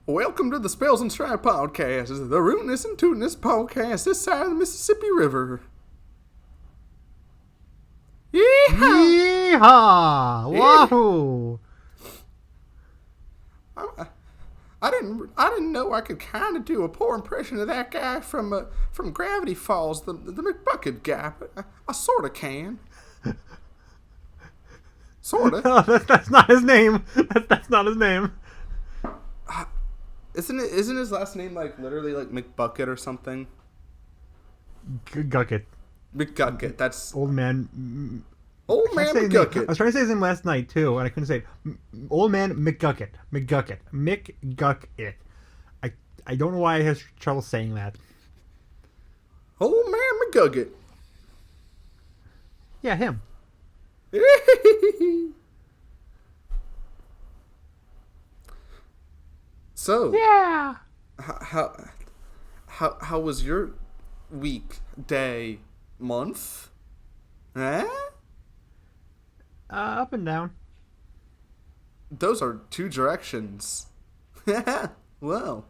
Welcome to the Spells and Stripe podcast. This is the rootinest and tootinest podcast this side of the Mississippi River. Yeehaw! Yeehaw! Wahoo! I didn't know I could kind of do a poor impression of that guy from Gravity Falls, the McBucket guy. But I sort of can. Sort of. No, that's not his name. That's not his name. Isn't his last name like literally like McBucket or something? Gucket. McGucket. That's Old man. Old man McGucket. I was trying to say his name last night too, and I couldn't say it. Old man McGucket. McGucket. I don't know why I have trouble saying that. Old man McGucket. Yeah, him. So Yeah. how was your week, day, month? Eh? Up and down. Those are two directions. Well,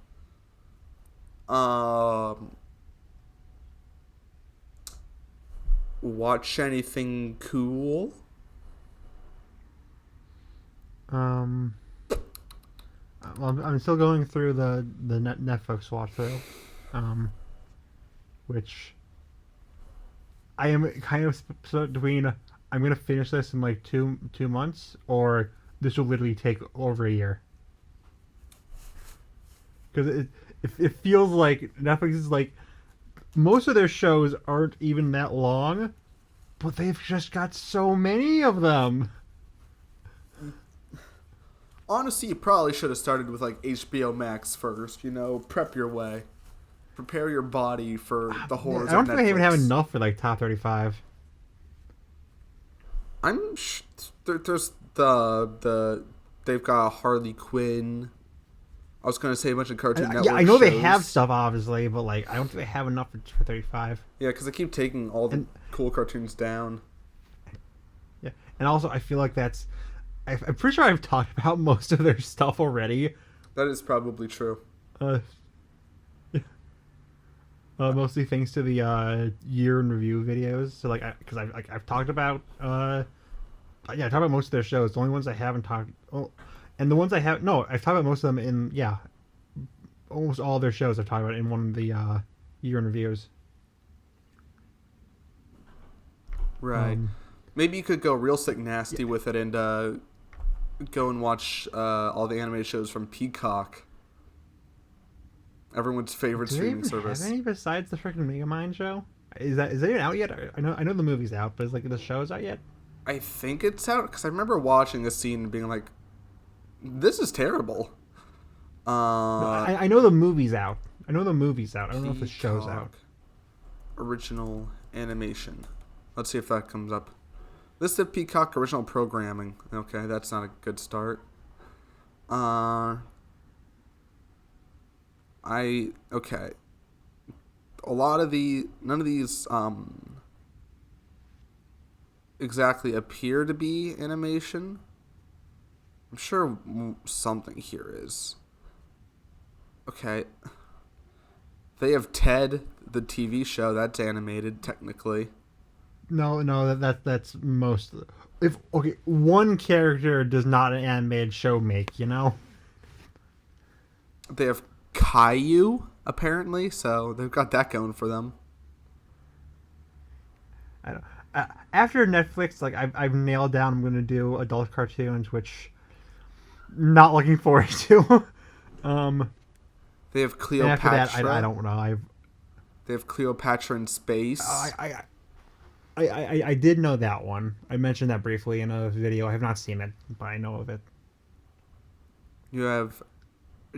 watch anything cool? Well, I'm still going through the Netflix watch through, which I am kind of split between. I'm gonna finish this in like two months, or this will literally take over a year. Because it feels like Netflix is like most of their shows aren't even that long, but they've just got so many of them. Honestly, you probably should have started with like HBO Max first. You know, prep your way, prepare your body for the horrors. I don't of think they even Netflix. have enough for like top 35. There's the they've got Harley Quinn. I was gonna say a bunch of Cartoon Network. Yeah, I know shows. they have stuff obviously, but like I don't think they have enough for 35. Yeah, because they keep taking all the cool cartoons down. Yeah, and also I feel like I'm pretty sure I've talked about most of their stuff already. That is probably true. Mostly thanks to the year in review videos. So like, because I've talked about I talked about most of their shows. The only ones I haven't talked, and the ones I have I've talked about most of them in almost all their shows I've talked about in one of the year in reviews. Right. Maybe you could go real sick nasty with it and go and watch all the anime shows from Peacock. Everyone's favorite Do they streaming even service. have any besides the freaking Megamind show? Is that even out yet? I know the movie's out, but is like the show's out yet? I think it's out because I remember watching a scene and being like, "This is terrible." I know the movie's out. I don't know if the show's out. Peacock Original animation. Let's see if that comes up. List of Peacock original programming. Okay, that's not a good start. Okay. None of these exactly appear to be animation. I'm sure something here is. Okay. They have Ted, the TV show. That's animated, technically. No, that's most. If one character does not an animated show make, you know. They have Caillou, apparently, so they've got that going for them. I don't. After Netflix, like I've nailed down, I'm going to do adult cartoons, which not looking forward to. They have And Cleopatra. after that, I don't know. They have Cleopatra in space. I did know that one. I mentioned that briefly in a video. I have not seen it, but I know of it. You have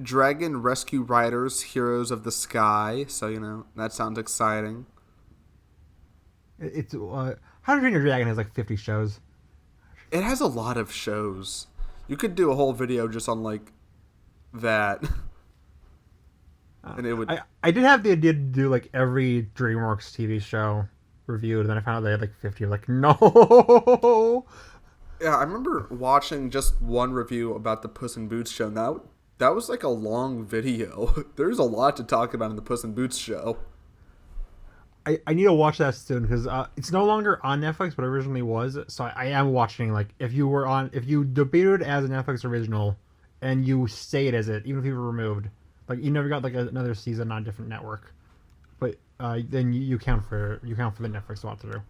Dragon Rescue Riders, Heroes of the Sky. So, you know, that sounds exciting. It's How to Train Your Dragon has like 50 shows. It has a lot of shows. You could do a whole video just on, like, that. And it would. I did have the idea to do like every DreamWorks TV show reviewed, and then I found out they had like 50. I'm like, no. Yeah, I remember watching just one review about the Puss in Boots show. And That was like a long video. There's a lot to talk about in the Puss in Boots show. I need to watch that soon because it's no longer on Netflix, but it originally was. So I am watching. Like, if you debuted as a Netflix original, and you stayed as it, even if you were removed, like you never got like another season on a different network, but then you count for the Netflix watch through.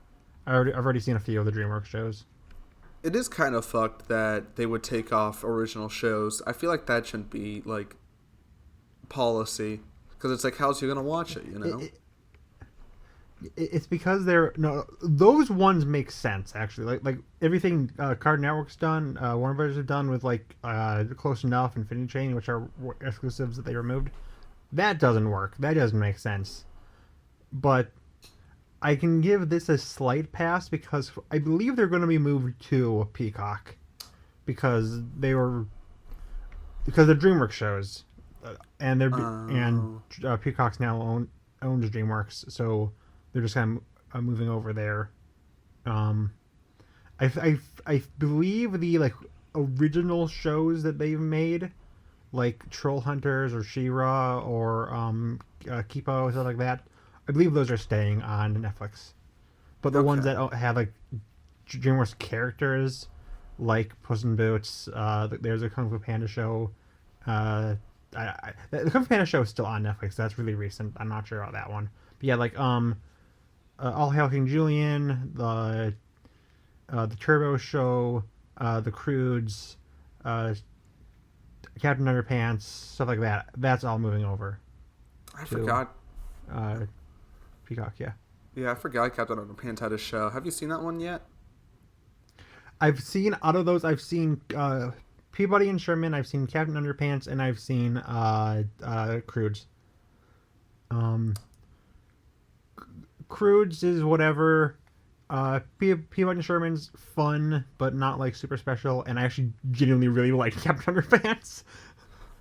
I've already seen a few of the DreamWorks shows. It is kind of fucked that they would take off original shows. I feel like that shouldn't be like policy because it's like, how's you gonna watch it? You know. It's because those ones make sense actually. Like everything Cartoon Network's done, Warner Brothers have done with like Close Enough, Infinity Chain, which are exclusives that they removed. That doesn't work. That doesn't make sense. But I can give this a slight pass because I believe they're going to be moved to Peacock because the DreamWorks shows, and Peacock's now owns DreamWorks, so they're just kind of moving over there. I believe the like original shows that they've made, like Troll Hunters or She-Ra or Kipo, stuff like that, I believe those are staying on Netflix. But the ones that have like DreamWorks characters, like Puss in Boots, there's a Kung Fu Panda show. The Kung Fu Panda show is still on Netflix. That's really recent. I'm not sure about that one. But yeah, like All Hail King Julian, the Turbo Show, the Croods, Captain Underpants, stuff like that. That's all moving over. I forgot. Peacock, yeah. Yeah, I forgot Captain Underpants had a show. Have you seen that one yet? I've seen out of those. I've seen Peabody and Sherman. I've seen Captain Underpants, and I've seen Croods. Croods is whatever. Peabody and Sherman's fun, but not like super special. And I actually genuinely really like Captain Underpants.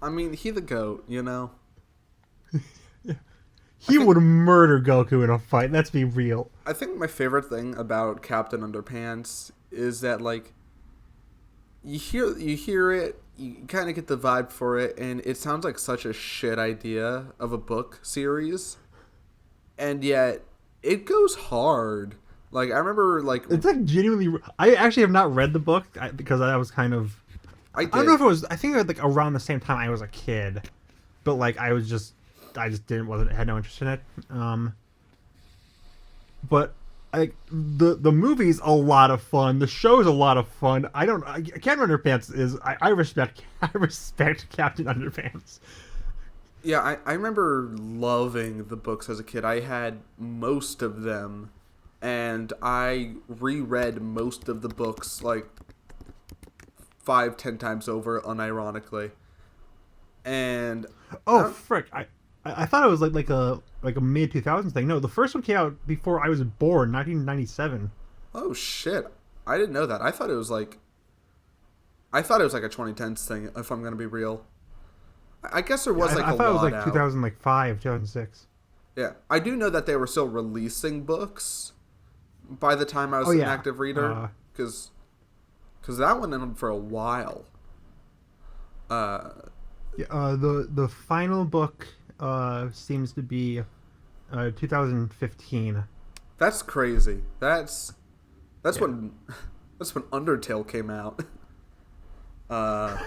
I mean, he the goat, you know. He would murder Goku in a fight. Let's be real. I think my favorite thing about Captain Underpants is that like you hear it, you kind of get the vibe for it, and it sounds like such a shit idea of a book series, and yet it goes hard. Like I remember, like it's like genuinely. I actually have not read the book because I was kind of. I don't know if it was. I think it was like around the same time I was a kid, but like I just had no interest in it. But the movie's a lot of fun. The show's a lot of fun. Captain Underpants is. I respect Captain Underpants. Yeah, I remember loving the books as a kid. I had most of them, and I reread most of the books like 5-10 times over, unironically. And frick! I thought it was like a mid 2000s thing. No, the first one came out before I was born, 1997. Oh shit! I didn't know that. I thought it was like a 2010s thing. If I'm gonna be real, I guess there was I a thought it was lot like out. 2005, 2006. Yeah, I do know that they were still releasing books by the time I was an active reader, because that one went on for a while. The final book seems to be 2015. That's crazy. That's when Undertale came out. Are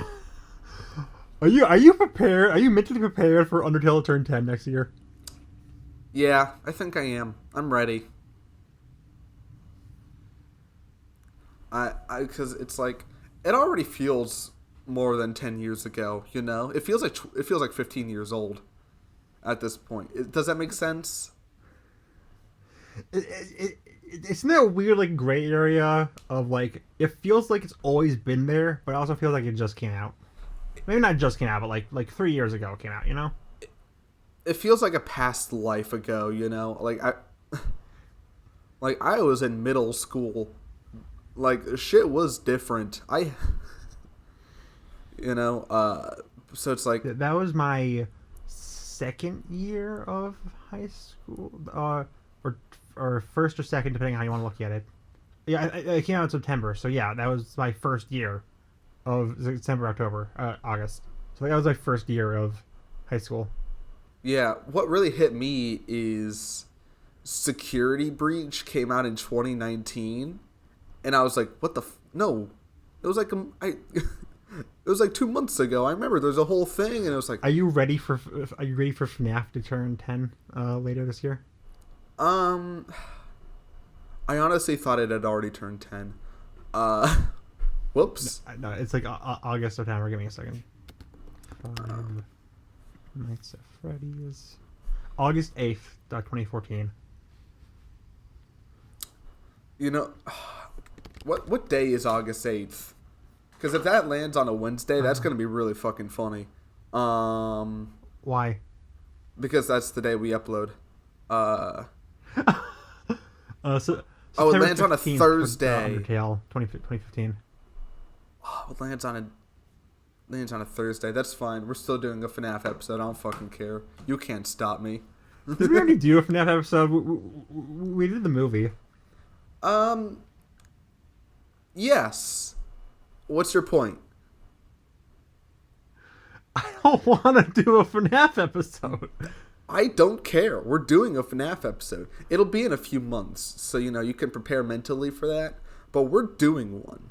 you prepared? Are you mentally prepared for Undertale to turn 10 next year? Yeah, I think I am. I'm ready. Because it's like it already feels more than 10 years ago, you know? It feels like 15 years old at this point. Does that make sense? It's in that weird like gray area of like it feels like it's always been there, but it also feels like it just came out. Maybe not just came out, but like 3 years ago it came out, you know? It feels like a past life ago, you know? Like I was in middle school. Like shit was different. So it's like that was my second year of high school, or first or second, depending on how you want to look at it. Yeah, it came out in September, so yeah, that was my first year of September, October, August. So that was my first year of high school. Yeah, what really hit me is Security Breach came out in 2019, and I was like, "What the no?" It was like it was like 2 months ago. I remember there's a whole thing, and it was like, Are you ready for FNAF to turn 10 later this year? um, I honestly thought it had already turned 10. Uh, whoops. No, it's like August, September. Give me a second. Five Nights at Freddy's. August 8th, 2014. You know, what day is August 8th? Because if that lands on a Wednesday, that's gonna be really fucking funny. Why? Because that's the day we upload. So Oh, it September lands on a 15th, Thursday. Undertale, 2015. Oh, it lands on a Thursday. That's fine. We're still doing a FNAF episode. I don't fucking care. You can't stop me. Did we already do a FNAF episode? We did the movie. Yes. What's your point? I don't want to do a FNAF episode. I don't care. We're doing a FNAF episode. It'll be in a few months, so you can prepare mentally for that. But we're doing one.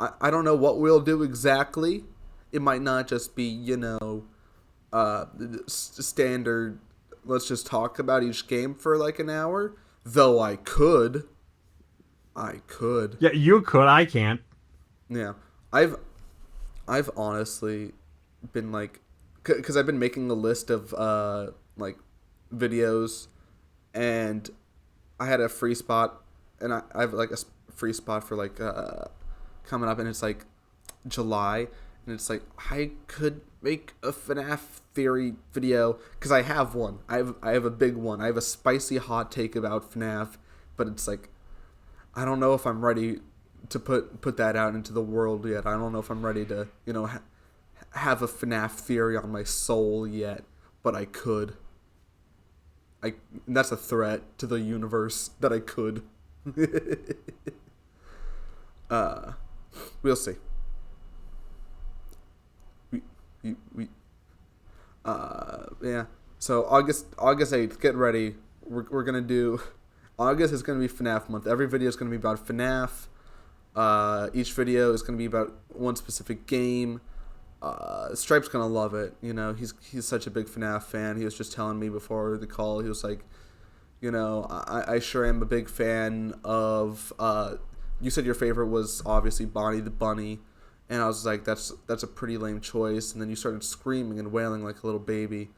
I don't know what we'll do exactly. It might not just be, standard, let's just talk about each game for like an hour. Though I could. Yeah, you could. I can't. Yeah. I've honestly been like, because I've been making a list of like videos, and I had a free spot, and I have like a free spot for like coming up, and it's like July, and it's like I could make a FNAF theory video because I have one. I have a big one. I have a spicy hot take about FNAF, but it's like I don't know if I'm ready to put that out into the world yet. I don't know if I'm ready to have a FNAF theory on my soul yet, but I could. That's a threat to the universe that I could. We'll see. Yeah. So August 8th, get ready. We're gonna do. August is gonna be FNAF month. Every video is gonna be about FNAF. Each video is gonna be about one specific game. Stripe's gonna love it. He's such a big FNAF fan. He was just telling me before the call. He was like, I sure am a big fan of. You said your favorite was obviously Bonnie the Bunny, and I was like, that's a pretty lame choice. And then you started screaming and wailing like a little baby.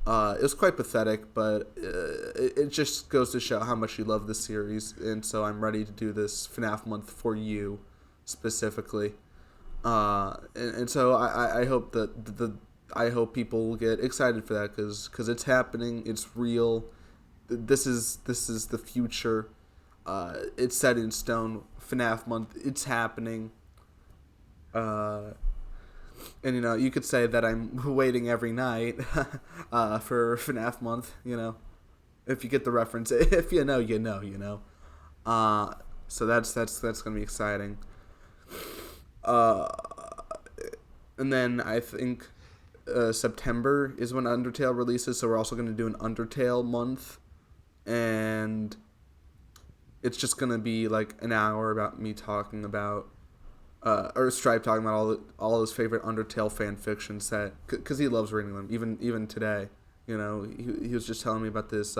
It was quite pathetic, but it just goes to show how much you love this series, and so I'm ready to do this FNAF month for you, specifically. And so I hope that I hope people get excited for that because it's happening, it's real. This is the future. It's set in stone. FNAF month, it's happening. And you could say that I'm waiting every night for FNAF month. If you get the reference, if you know, you know. So that's gonna be exciting. And then I think September is when Undertale releases, so we're also gonna do an Undertale month, and it's just gonna be like an hour about me talking about. Or Stripe talking about all his favorite Undertale fan fictions because he loves reading them even today. He was just telling me about this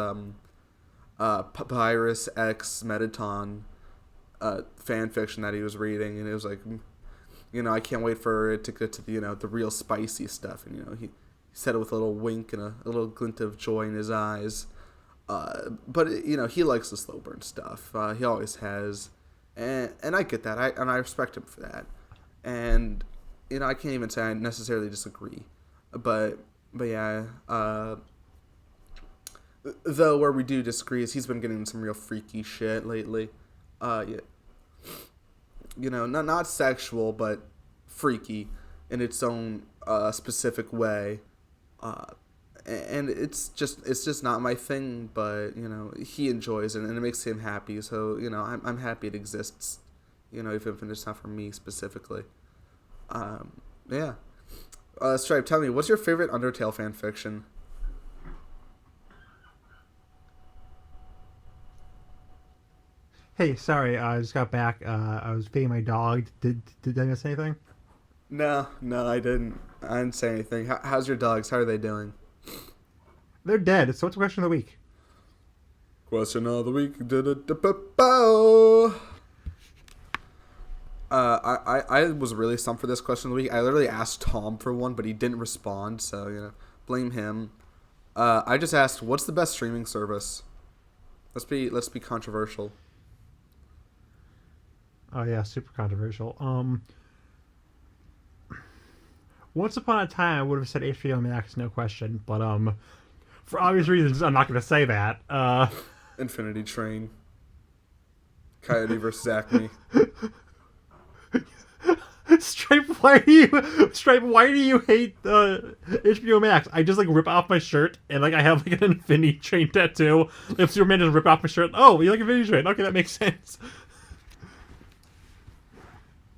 Papyrus X Metaton fan fiction that he was reading, and it was like, I can't wait for it to get to the real spicy stuff. And he said it with a little wink and a little glint of joy in his eyes. But he likes the slow burn stuff. He always has. And I get that. I respect him for that. And I can't even say I necessarily disagree. But yeah. Though where we do disagree is he's been getting some real freaky shit lately. Yeah. Not sexual, but freaky in its own specific way. And it's just not my thing, but he enjoys it and it makes him happy, so I'm happy it exists, even if it's not for me specifically. Yeah. Stripe, tell me, what's your favorite Undertale fan fiction? Hey, sorry, I just got back. I was feeding my dog. Did I miss anything? No, I didn't. I didn't say anything. How's your dogs? How are they doing? They're dead. So what's the question of the week? Question of the week. Da-da-da-ba-bow. I was really stumped for this question of the week. I literally asked Tom for one, but he didn't respond, so, blame him. I just asked, what's the best streaming service? Let's be controversial. Oh yeah, super controversial. Once upon a time, I would have said HBO Max, no question. But for obvious reasons, I'm not going to say that. Infinity Train. Coyote versus Acme. Stripe, why do you hate HBO Max? I just rip off my shirt and I have an Infinity Train tattoo. If Superman just rip off my shirt, oh, you like Infinity Train? Okay, that makes sense.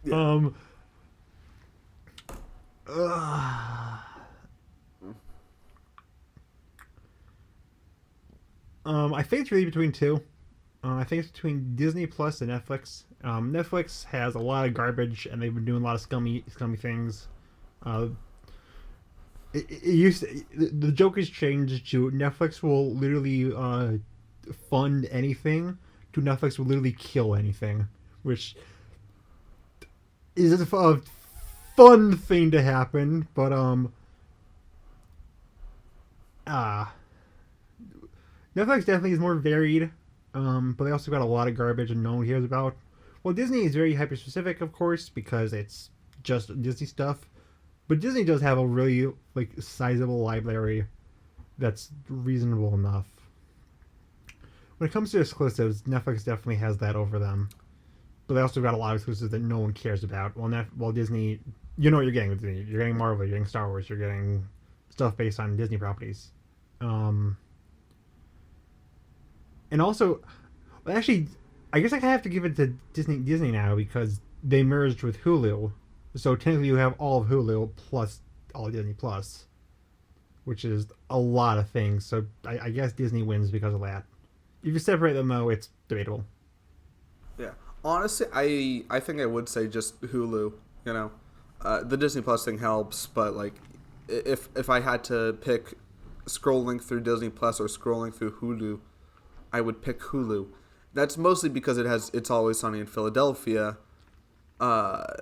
Yeah. I think it's really between two. I think it's between Disney Plus and Netflix. Netflix has a lot of garbage, and they've been doing a lot of scummy things. The joke has changed to Netflix will literally fund anything to Netflix will literally kill anything, which is a fun thing to happen, but Netflix definitely is more varied, but they also got a lot of garbage and no one cares about. Well, Disney is very hyper specific, of course, because it's just Disney stuff. But Disney does have a really sizable library that's reasonable enough. When it comes to exclusives, Netflix definitely has that over them. But they also got a lot of exclusives that no one cares about. While Disney, you know what you're getting with Disney. You're getting Marvel, you're getting Star Wars, you're getting stuff based on Disney properties. And also, actually, I guess I have to give it to Disney now because they merged with Hulu. So technically you have all of Hulu plus all of Disney Plus, which is a lot of things. So I guess Disney wins because of that. If you separate them, though, it's debatable. Yeah. Honestly, I think I would say just Hulu, The Disney Plus thing helps, but, if I had to pick scrolling through Disney Plus or scrolling through Hulu, I would pick Hulu. That's mostly because It's Always Sunny in Philadelphia. I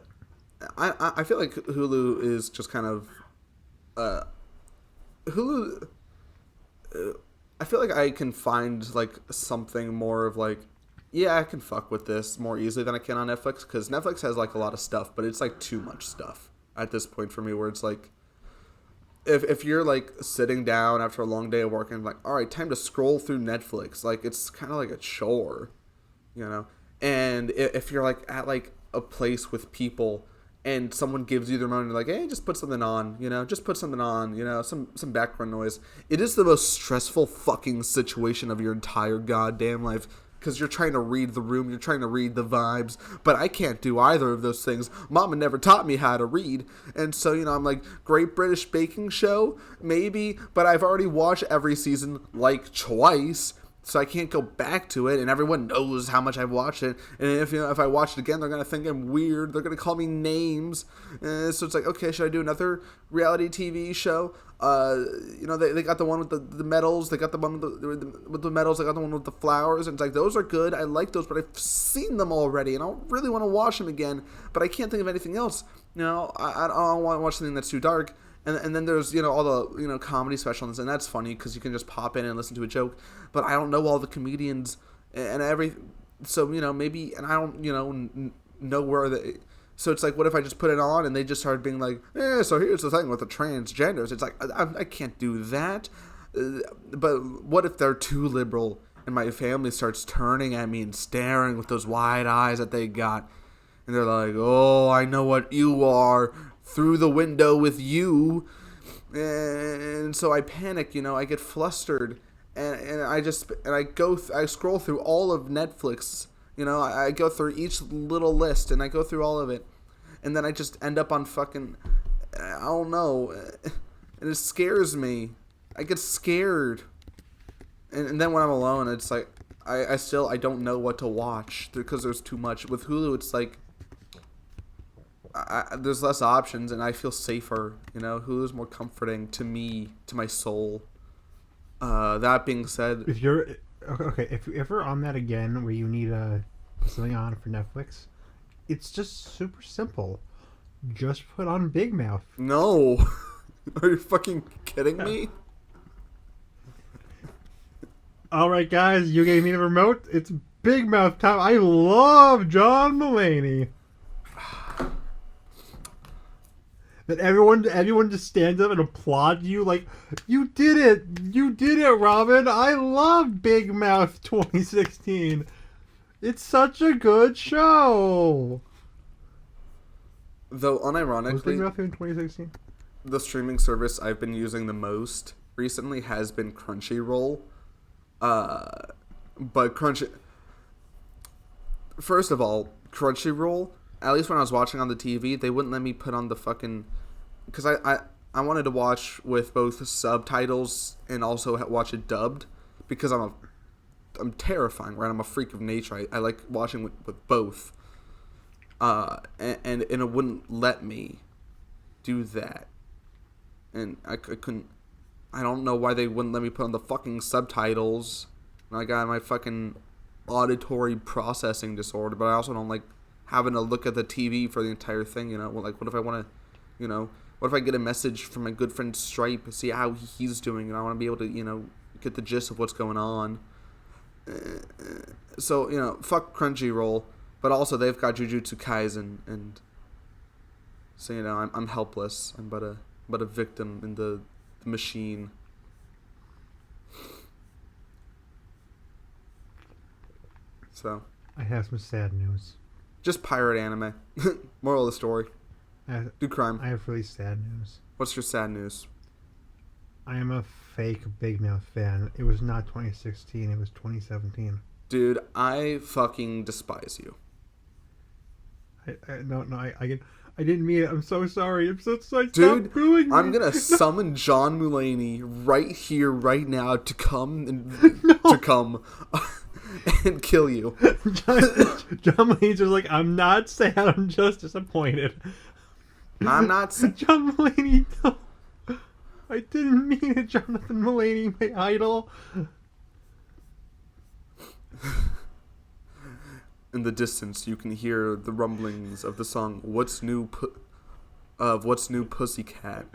feel like Hulu is just kind of... Hulu... I feel like I can find, something more of, yeah, I can fuck with this more easily than I can on Netflix, because Netflix has, a lot of stuff, but it's, too much stuff at this point for me, where it's, if you're, sitting down after a long day of work and, all right, time to scroll through Netflix, it's kind of like a chore, And if you're, at, a place with people and someone gives you their money, like, hey, just put something on, just put something on, some background noise. It is the most stressful fucking situation of your entire goddamn life, because you're trying to read the room, you're trying to read the vibes, but I can't do either of those things. Mama never taught me how to read, and so, I'm like, Great British Baking Show, maybe, but I've already watched every season, twice, so I can't go back to it, and everyone knows how much I've watched it, and if I watch it again, they're going to think I'm weird, they're going to call me names, so it's like, okay, should I do another reality TV show? They got the one with the medals, they got the one with the medals, they got the one with the flowers, and it's like, those are good, I like those, but I've seen them already, and I don't really want to watch them again, but I can't think of anything else, I don't want to watch something that's too dark. And then there's, all the, comedy specials, and that's funny because you can just pop in and listen to a joke. But I don't know all the comedians and everything. So, maybe, and I don't, know where they... So it's like, what if I just put it on and they just start being like, so here's the thing with the transgenders. It's like, I can't do that. But what if they're too liberal and my family starts turning at me and staring with those wide eyes that they got? And they're like, oh, I know what you are. Through the window with you. And so I panic, I get flustered. And I scroll through all of Netflix. I go through each little list and I go through all of it. And then I just end up on don't know, and it scares me. I get scared, and then when I'm alone, it's like I don't know what to watch because there's too much. With Hulu, it's like there's less options, and I feel safer. You know, Hulu's more comforting to me, to my soul. That being said, if you're on that again, where you need something on for Netflix, it's just super simple. Just put on Big Mouth. No, are you fucking kidding me? All right, guys, you gave me the remote. It's Big Mouth time. I love John Mulaney. That everyone just stands up and applauds you like, you did it, Robin. I love Big Mouth 2016. It's such a good show. Though unironically, was Big Mouth in 2016? The streaming service I've been using the most recently has been Crunchyroll. But first of all, Crunchyroll, at least when I was watching on the TV, they wouldn't let me put on the fucking, because I wanted to watch with both subtitles and also watch it dubbed, because I'm terrifying, right? I'm a freak of nature. I like watching with both. And it wouldn't let me do that. And I couldn't, I don't know why they wouldn't let me put on the fucking subtitles. I got my fucking auditory processing disorder, but I also don't like having to look at the TV for the entire thing, you know? Well, like, what if I want to, you know, what if I get a message from my good friend Stripe, see how he's doing, and I want to be able to, you know, get the gist of what's going on. So, you know, fuck Crunchyroll, but also they've got Jujutsu Kaisen, and so, you know, I'm helpless. I'm but a victim in the machine. So I have some sad news. Just pirate anime. Moral of the story. Do crime. I have really sad news. What's your sad news? I am a fake Big Mouth fan. It was not 2016. It was 2017. Dude, I fucking despise you. I didn't mean it. I'm so sorry. I'm so sorry. Dude, stop booing me. I'm gonna summon John Mulaney right here, right now, to come and kill you. John Mulaney's just like, I'm not sad. I'm just disappointed. I'm not sad. John Mulaney, no. I didn't mean it, Jonathan Mulaney, my idol. In the distance, you can hear the rumblings of the song "What's New" Pussycat,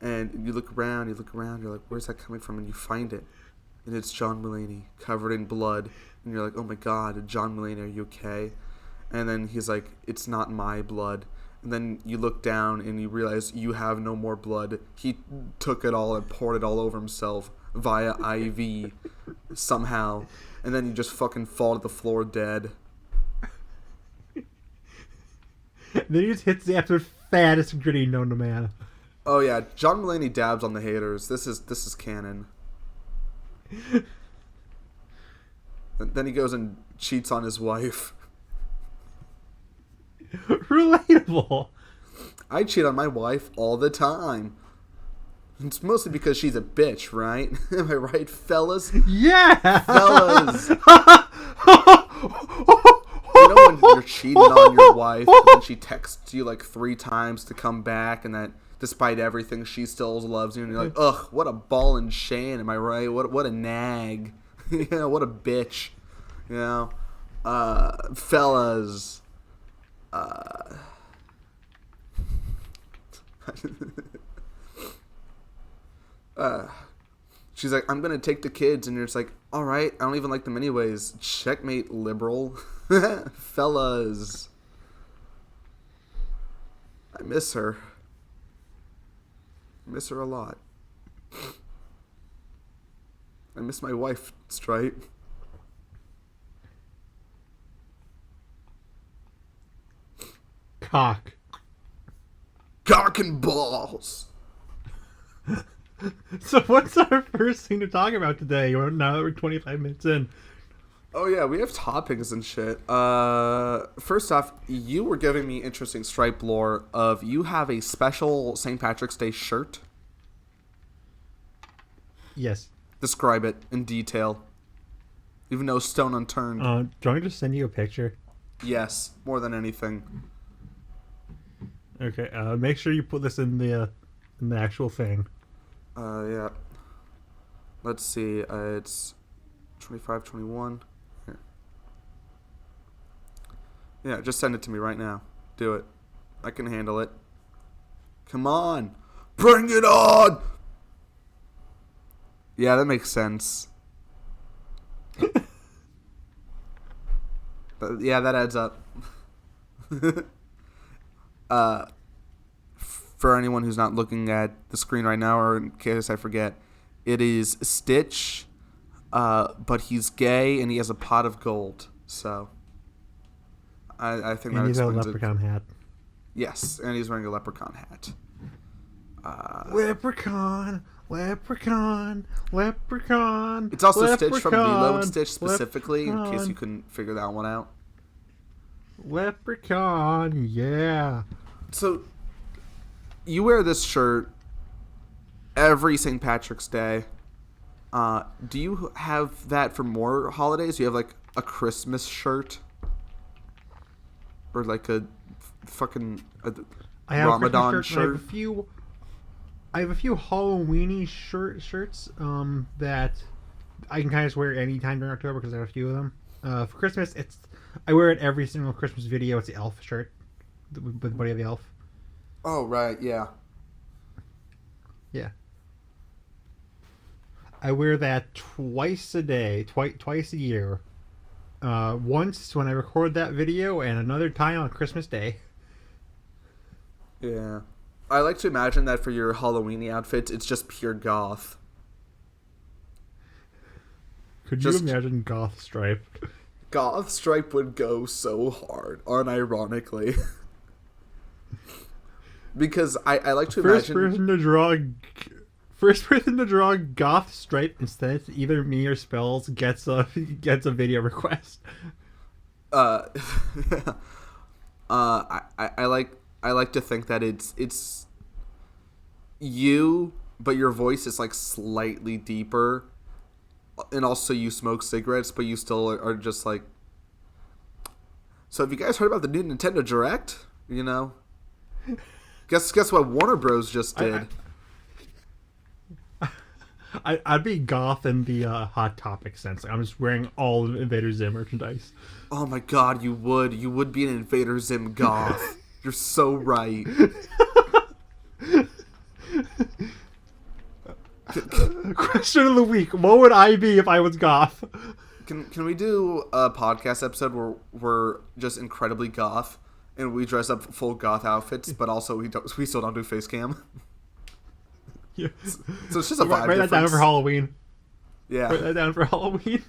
and you look around, you're like, "Where's that coming from?" And you find it, and it's John Mulaney covered in blood, and you're like, "Oh my God, John Mulaney, are you okay?" And then he's like, "It's not my blood." And then you look down and you realize you have no more blood. He took it all and poured it all over himself via IV somehow, and then you just fucking fall to the floor dead. Then he just hits the absolute fattest gritty known to man. Oh yeah, John Mulaney dabs on the haters. This is canon. And then he goes and cheats on his wife. Relatable. I cheat on my wife all the time. It's mostly because she's a bitch, right? Am I right, fellas? Yeah! Fellas! You know when you're cheating on your wife and she texts you like 3 times to come back, and that despite everything she still loves you, and you're like, ugh, what a ball and chain, am I right? What a nag. You know, what a bitch. You know? Fellas. She's like, I'm gonna take the kids, and you're just like, alright, I don't even like them anyways. Checkmate, liberal. Fellas. I miss her. I miss her a lot. I miss my wife, Stripe. Cock and balls. So what's our first thing to talk about today? Now that we're 25 minutes in. Oh yeah, we have topics and shit. First off, you were giving me interesting stripe lore of you have a special St. Patrick's Day shirt. Yes. Describe it in detail. Even though stone unturned. Do you want me to send you a picture? Yes, more than anything. Okay. Make sure you put this in the actual thing. Yeah. Let's see. It's 25, 21. Here. Yeah, just send it to me right now. Do it. I can handle it. Come on. Bring it on! Yeah, that makes sense. Yeah, that adds up. For anyone who's not looking at the screen right now, or in case I forget, it is Stitch, but he's gay and he has a pot of gold. So, I think And that he's got a explains leprechaun hat. Yes, and he's wearing a leprechaun hat. Leprechaun, leprechaun, leprechaun. It's also leprechaun, Stitch from Lilo and Stitch specifically, leprechaun, in case you couldn't figure that one out. Leprechaun, yeah. So, you wear this shirt every St. Patrick's Day. Do you have that for more holidays? Do you have like a Christmas shirt? Or like a fucking I have Ramadan a Christmas shirt. shirt? I have a few Halloweeny shirts that I can kind of wear anytime during October because I have a few of them. For Christmas, I wear it every single Christmas video. It's the Elf shirt with Buddy of the Elf. Oh, right, yeah. Yeah. I wear that twice a day, twice a year. Once when I record that video, and another time on Christmas Day. Yeah. I like to imagine that for your Halloweeny outfits, it's just pure goth. Could you imagine Goth Stripe? Goth Stripe would go so hard, unironically. Because I like to First imagine... person to draw Goth Stripe instead of either me or Spells gets a video request. I like to think that it's you, but your voice is like slightly deeper, and also you smoke cigarettes, but you still are just like. So have you guys heard about the new Nintendo Direct? You know, guess what Warner Bros. Just did. I'd be goth in the Hot Topic sense. I'm just wearing all of Invader Zim merchandise. Oh my god, you would be an Invader Zim goth. You're so right. Question of the week: what would I be if I was goth? Can we do a podcast episode where we're just incredibly goth and we dress up full goth outfits, but also we still don't do face cam? Yeah. So it's just a vibe Write that down for Halloween. Yeah. Write that down for Halloween.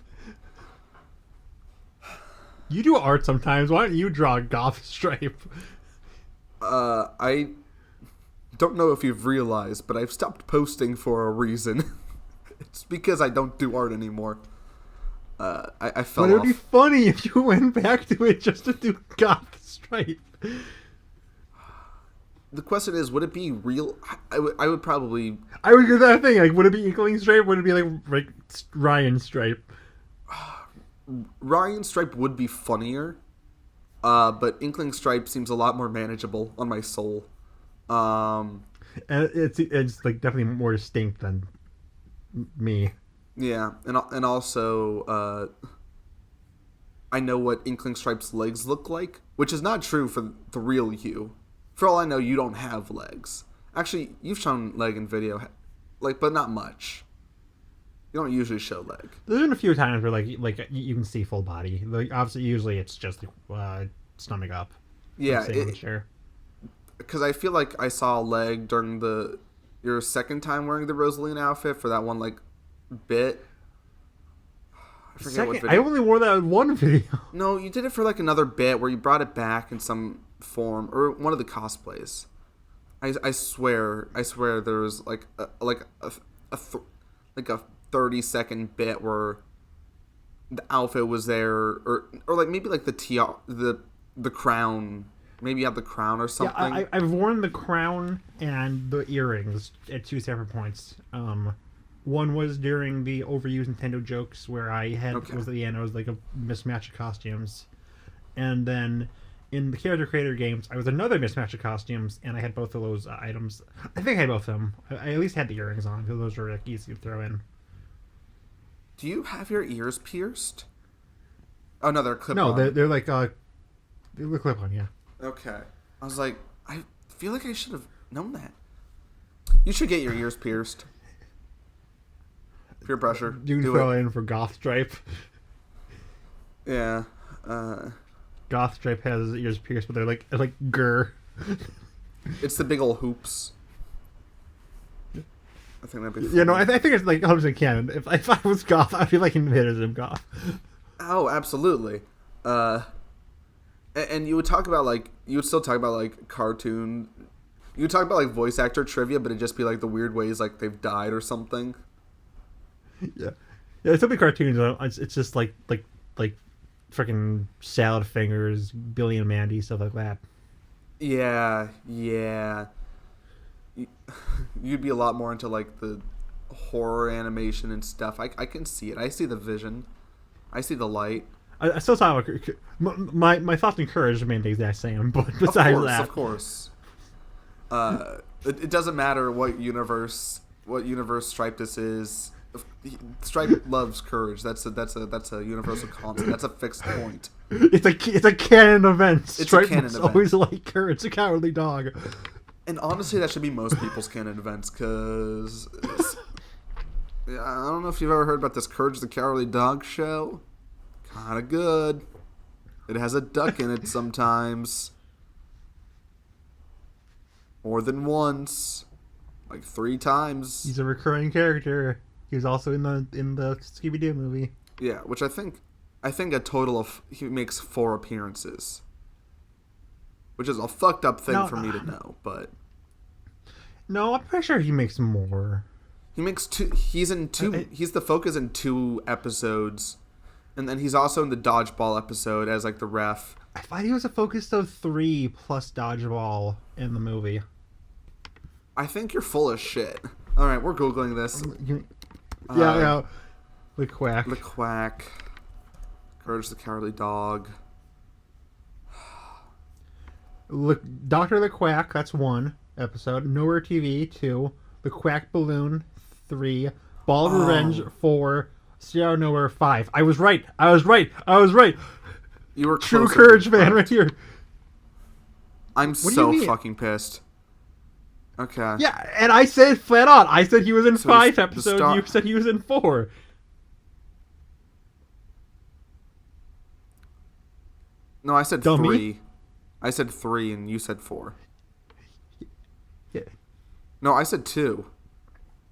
You do art sometimes. Why don't you draw Goth Stripe? I don't know if you've realized, but I've stopped posting for a reason. It's because I don't do art anymore. I fell off. But it would be funny if you went back to it just to do Goth Stripe. The question is, would it be real? I would probably... I would do that thing. Like, would it be Inkling Stripe? Would it be like Ryan Stripe? Ryan Stripe would be funnier, but Inkling Stripe seems a lot more manageable on my soul. And it's like definitely more distinct than me. Yeah, and also I know what Inkling Stripe's legs look like, which is not true for the real you. For all I know, you don't have legs. Actually, you've shown leg in video, like, but not much. You don't usually show leg. There's been a few times where like you can see full body. Like, obviously, usually it's just stomach up. Yeah, because I feel like I saw a leg during your second time wearing the Rosalina outfit for that one like bit. I forget what video. I only wore that in one video. No, you did it for like another bit where you brought it back in some form, or one of the cosplays. I swear there was like a 30-second bit where the outfit was there, or like maybe like the crown. Maybe you have the crown or something. Yeah, I've worn the crown and the earrings at two separate points. One was during the overused Nintendo jokes where I had was at the end. I was like a mismatch of costumes, and then in the character creator games, I was another mismatch of costumes, and I had both of those items. I think I had both of them. I at least had the earrings on because those were like, easy to throw in. Do you have your ears pierced? Oh no, they're clip No, on. they're like they're clip on, yeah. Okay. I was like, I feel like I should have known that. You should get your ears pierced. Peer pressure. You can throw in for Goth Stripe. Yeah. Goth Stripe has his ears pierced, but they're like grr. It's the big old hoops. I think that'd be funny. Yeah, no, I think it's like 100% canon. If I was Goth, I feel like invaders am Goth. Oh, absolutely. And you would talk about like you would still talk about like cartoon. You would talk about like voice actor trivia, but it'd just be like the weird ways like they've died or something. Yeah, it's still be cartoons. It's just like freaking Salad Fingers, Billy and Mandy, stuff like that. Yeah. You'd be a lot more into like the horror animation and stuff. I can see it. I see the vision. I see the light. I still talk about my thoughts and courage remain the exact same, but besides of course. It doesn't matter what universe Stripe this is. Stripe loves courage. That's a universal concept. That's a fixed point. It's a canon event. Stripe event. Always like Courage the Cowardly Dog. And honestly, that should be most people's canon events, because I don't know if you've ever heard about this Courage the Cowardly Dog show. Kind of good. It has a duck in it sometimes. More than once. Like 3 times. He's a recurring character. He was also in the Scooby-Doo movie. Yeah, which I think a total of he makes 4 appearances. Which is a fucked up thing for me to know, but no, I'm pretty sure he makes more. He makes 2. He's in 2. He's the focus in 2 episodes, and then he's also in the dodgeball episode as like the ref. I thought he was a focus of 3 plus dodgeball in the movie. I think you're full of shit. All right, we're googling this. Yeah. The Quack. The Quack. Courage the Cowardly Dog. Look, Dr. the Quack, that's 1 episode. Nowhere TV, 2. The Quack Balloon, 3. Ball of Revenge, 4. Stay Out of Nowhere, 5. I was right. You were True courage, man, right here. I'm so fucking pissed. Okay. Yeah, and I said flat out. I said he was in 5 episodes. You said he was in 4. No, I said Dummy. 3. I said 3, and you said 4. Yeah. No, I said 2.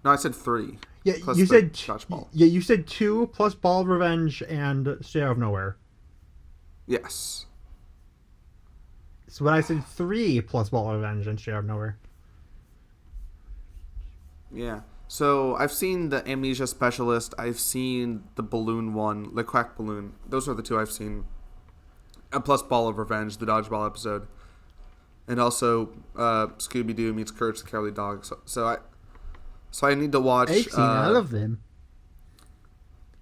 No, I said 3. Yeah, you said dodgeball. Yeah, you said 2 plus Ball of Revenge and Stay Out of Nowhere. Yes. So when I said 3 plus Ball of Revenge and Stay Out of Nowhere. Yeah. So I've seen the Amnesia Specialist. I've seen the balloon one, the Quack Balloon. Those are the 2 I've seen. And plus Ball of Revenge, the dodgeball episode, and also Scooby-Doo meets Courage the Cowardly Dog. So I need to watch. I've seen all of them.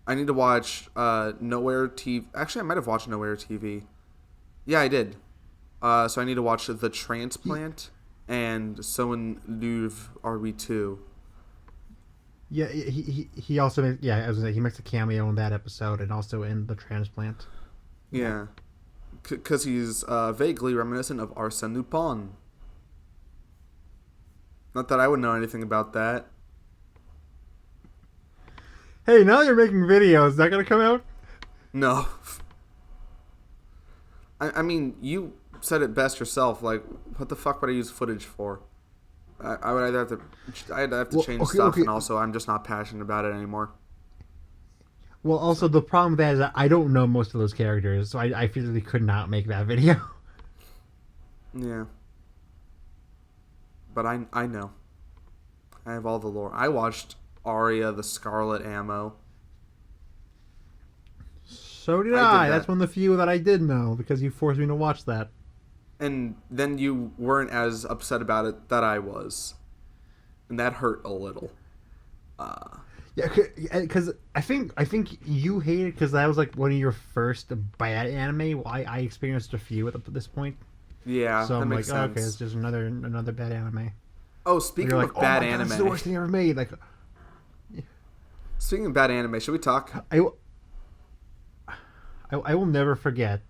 I need to watch Nowhere TV. Actually, I might have watched Nowhere TV. Yeah, I did. So I need to watch The Transplant and So in Louvre RB2. Yeah, he also makes, I was gonna say, he makes a cameo in that episode and also in The Transplant. Yeah. Because he's vaguely reminiscent of Arsène Lupin. Not that I would know anything about that. Hey, now you're making videos. Is that going to come out? No. I mean, you said it best yourself. Like, what the fuck would I use footage for? I would either have to change stuff, and also I'm just not passionate about it anymore. Well, also, the problem with that is that I don't know most of those characters, so I physically could not make that video. Yeah. But I know. I have all the lore. I watched Arya the Scarlet Ammo. So did I. That's one of the few that I did know because you forced me to watch that. And then you weren't as upset about it that I was. And that hurt a little. Yeah, because I think you hate it because that was like one of your first bad anime. Well, I experienced a few at this point. Yeah, so that I'm makes like, sense. okay, it's just another bad anime. Oh, speaking of bad anime, this is the worst thing ever made. Like, speaking of bad anime, should we talk? I will never forget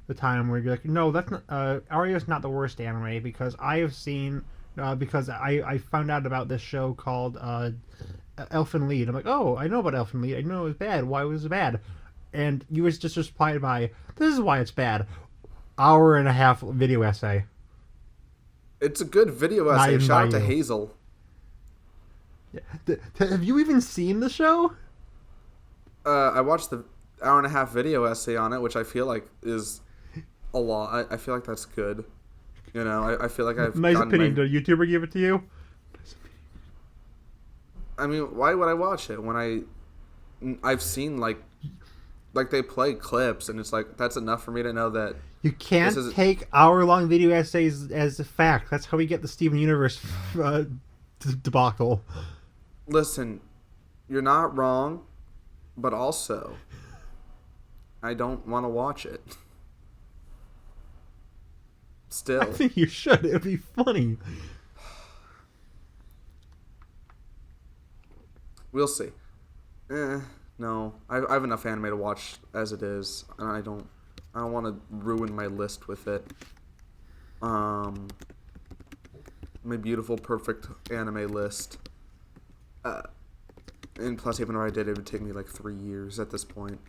the time where you're like, no, that's not. Ario's not the worst anime because I have seen. Because I found out about this show called Elfen Lied. I'm like, oh, I know about Elfen Lied. I know it was bad. Why was it bad? And you was just replied by, this is why it's bad. Hour and a half video essay. It's a good video essay. Shout out to Hazel. Yeah. Have you even seen the show? I watched the hour and a half video essay on it, which I feel like is a lot. I feel like that's good. You know, I feel like I've nice opinion. Did a YouTuber give it to you? I mean, why would I watch it when I've seen like they play clips and it's like that's enough for me to know that you can't take hour-long video essays as a fact. That's how we get the Steven Universe debacle. Listen, you're not wrong, but also I don't want to watch it. Still, I think you should. It would be funny. We'll see. No, I have enough anime to watch as it is, and I don't want to ruin my list with it. My beautiful, perfect anime list. And plus, even if I did, it would take me like 3 years at this point.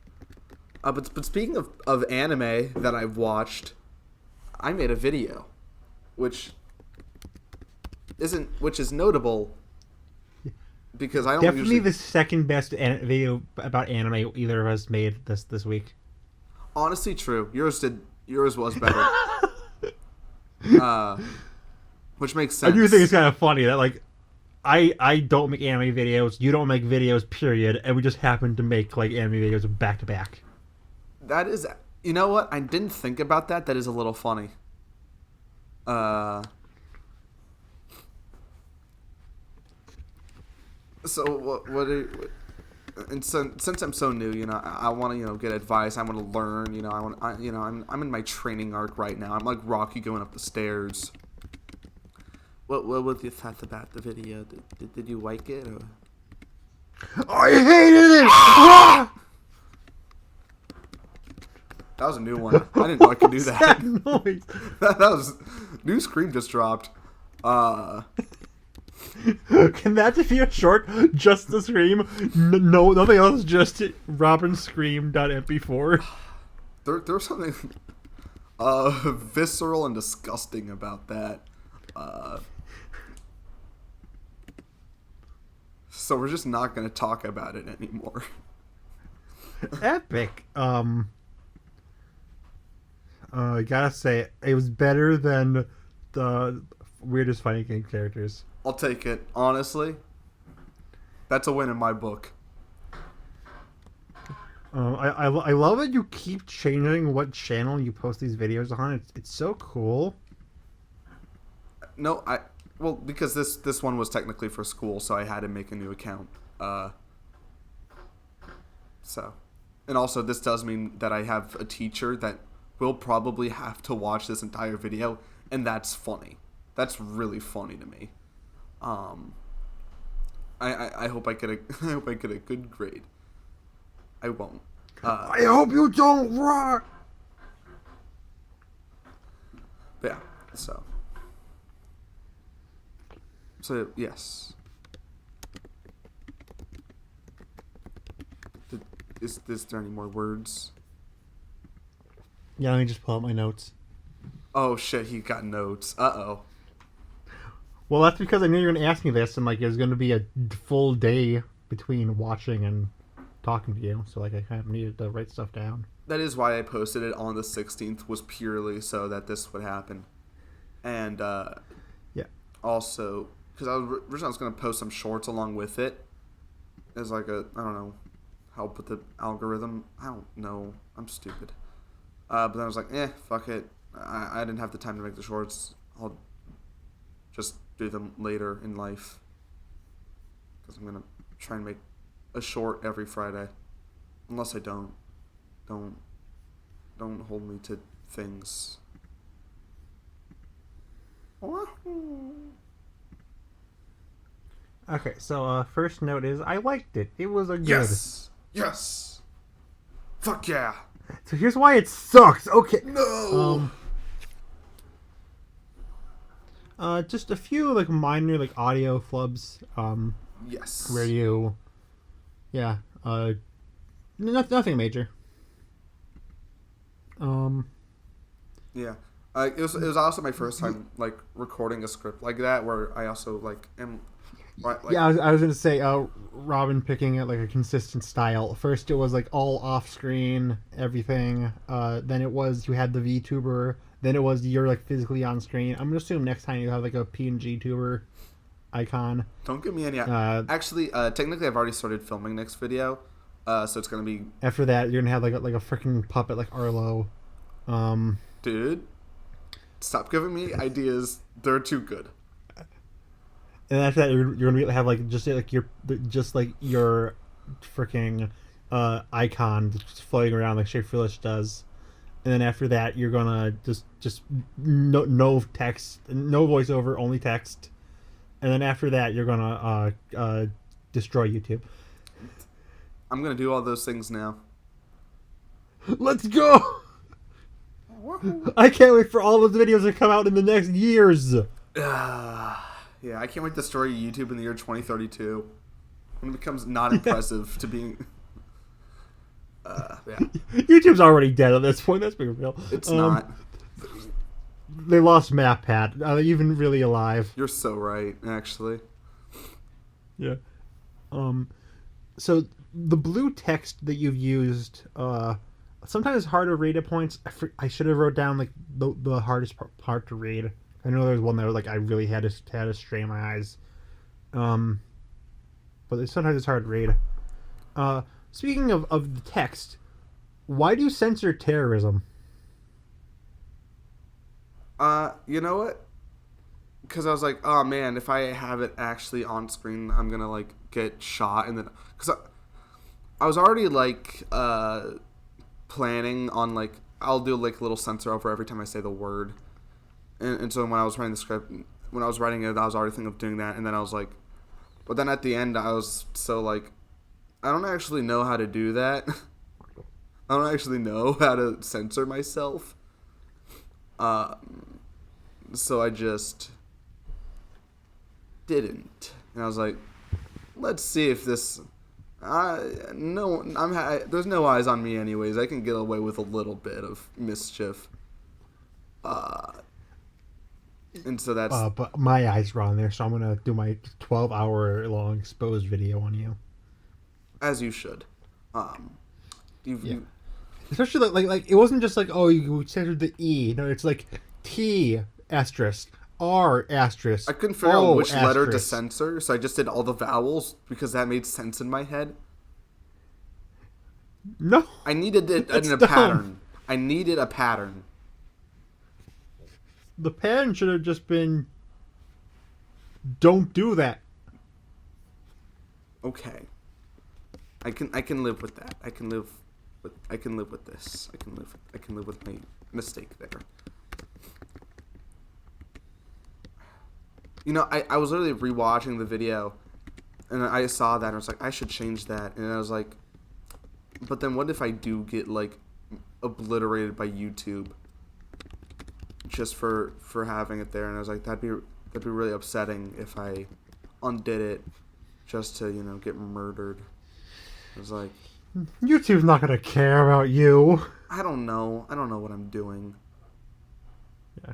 But speaking of anime that I've watched, I made a video, which is notable because I don't definitely usually... the second best video about anime either of us made this week. Honestly, true. Yours was better. Which makes sense. I do think it's kind of funny that like I don't make anime videos, you don't make videos, period, and we just happen to make like anime videos back to back. That is. You know what? I didn't think about that. That is a little funny. So what and since I'm so new, you know, I want to get advice. I want to learn. You know, I'm in my training arc right now. I'm like Rocky going up the stairs. What was your thoughts about the video? Did you like it? Or? I hated it. That was a new one. I didn't know I could do that. That noise? that was new scream just dropped. Can that just be a short? Just the scream? No, nothing else. Just robinscream.mp4. There's something visceral and disgusting about that. So we're just not going to talk about it anymore. Epic. I gotta say, it was better than the weirdest fighting game characters. I'll take it. Honestly, that's a win in my book. I love that you keep changing what channel you post these videos on. It's so cool. No, well, because this one was technically for school, so I had to make a new account. And also this does mean that I have a teacher that will probably have to watch this entire video, and that's funny. That's really funny to me. I hope I get a good grade. I won't. I hope you don't rock. But yeah, so yes. Is there any more words? Yeah, let me just pull out my notes. Oh shit, he got notes. Uh-oh. Well, that's because I knew you were going to ask me this, and like there's going to be a full day between watching and talking to you, so like I kind of needed to write stuff down. That is why I posted it on the 16th, was purely so that this would happen. And yeah. Also, because originally I was going to post some shorts along with it as like a, I don't know help with the algorithm. I don't know. I'm stupid. But then I was like, fuck it. I didn't have the time to make the shorts. I'll just do them later in life. Because I'm going to try and make a short every Friday. Unless I don't. Don't hold me to things. Okay, so first note is I liked it. It was a good. Yes. Fuck yeah. So here's why it sucks. Okay. No. Just a few like minor like audio flubs. Yes. Where you, yeah. Nothing major. Yeah. It was also my first time like recording a script like that, where I also like am. Like, yeah, I was gonna say, Robin picking like a consistent style. First, it was like all off screen, everything. Then it was you had the VTuber. Then it was you're like physically on screen. I'm gonna assume next time you have like a PNG tuber icon. Don't give me any. Actually, technically, I've already started filming next video, so it's gonna be. After that, you're gonna have like a freaking puppet like Arlo. Dude, stop giving me ideas. They're too good. And after that, you're gonna have like your freaking icon just floating around like Shea Foolish does. And then after that, you're gonna just no text, no voiceover, only text. And then after that, you're gonna destroy YouTube. I'm gonna do all those things now. Let's go! I can't wait for all of the videos to come out in the next years. Yeah, I can't wait to destroy YouTube in the year 2032 when it becomes not impressive to being. Yeah. YouTube's already dead at this point. Let's be real. It's not. They lost MapPad. Are they even really alive? You're so right, actually. Yeah. So the blue text that you've used, sometimes it's hard to read at points. I should have wrote down like the hardest part to read. I know there was one that was like I really had to strain my eyes. But sometimes it's hard to read. Speaking of the text, why do you censor terrorism? You know what? Because I was like, oh man, if I have it actually on screen, I'm gonna like get shot, and then because I was already like planning on like I'll do like a little censor over every time I say the word, and so when I was writing the script, when I was writing it, I was already thinking of doing that, and then I was like, but then at the end I was so like, I don't actually know how to do that. I don't actually know how to censor myself. So I just didn't, and I was like, let's see if this. There's no eyes on me anyways. I can get away with a little bit of mischief. And so that's. But my eyes were on there, so I'm gonna do my 12-hour long exposed video on you. As you should. Especially like it wasn't just like, oh, you censored the E. No, it's like T asterisk R asterisk. I couldn't figure out which asterisk. letter to censor, so I just did all the vowels because that made sense in my head. No, I needed it in a pattern. I needed a pattern. The pattern should have just been, don't do that. Okay. I can live with that. I can live with this. I can live with my mistake there. You know, I was literally rewatching the video, and I saw that, and I was like, I should change that. And I was like, but then what if I do get, like, obliterated by YouTube just for having it there? And I was like, that'd be really upsetting if I undid it just to, you know, get murdered. I was like, YouTube's not gonna care about you. I don't know what I'm doing. Yeah.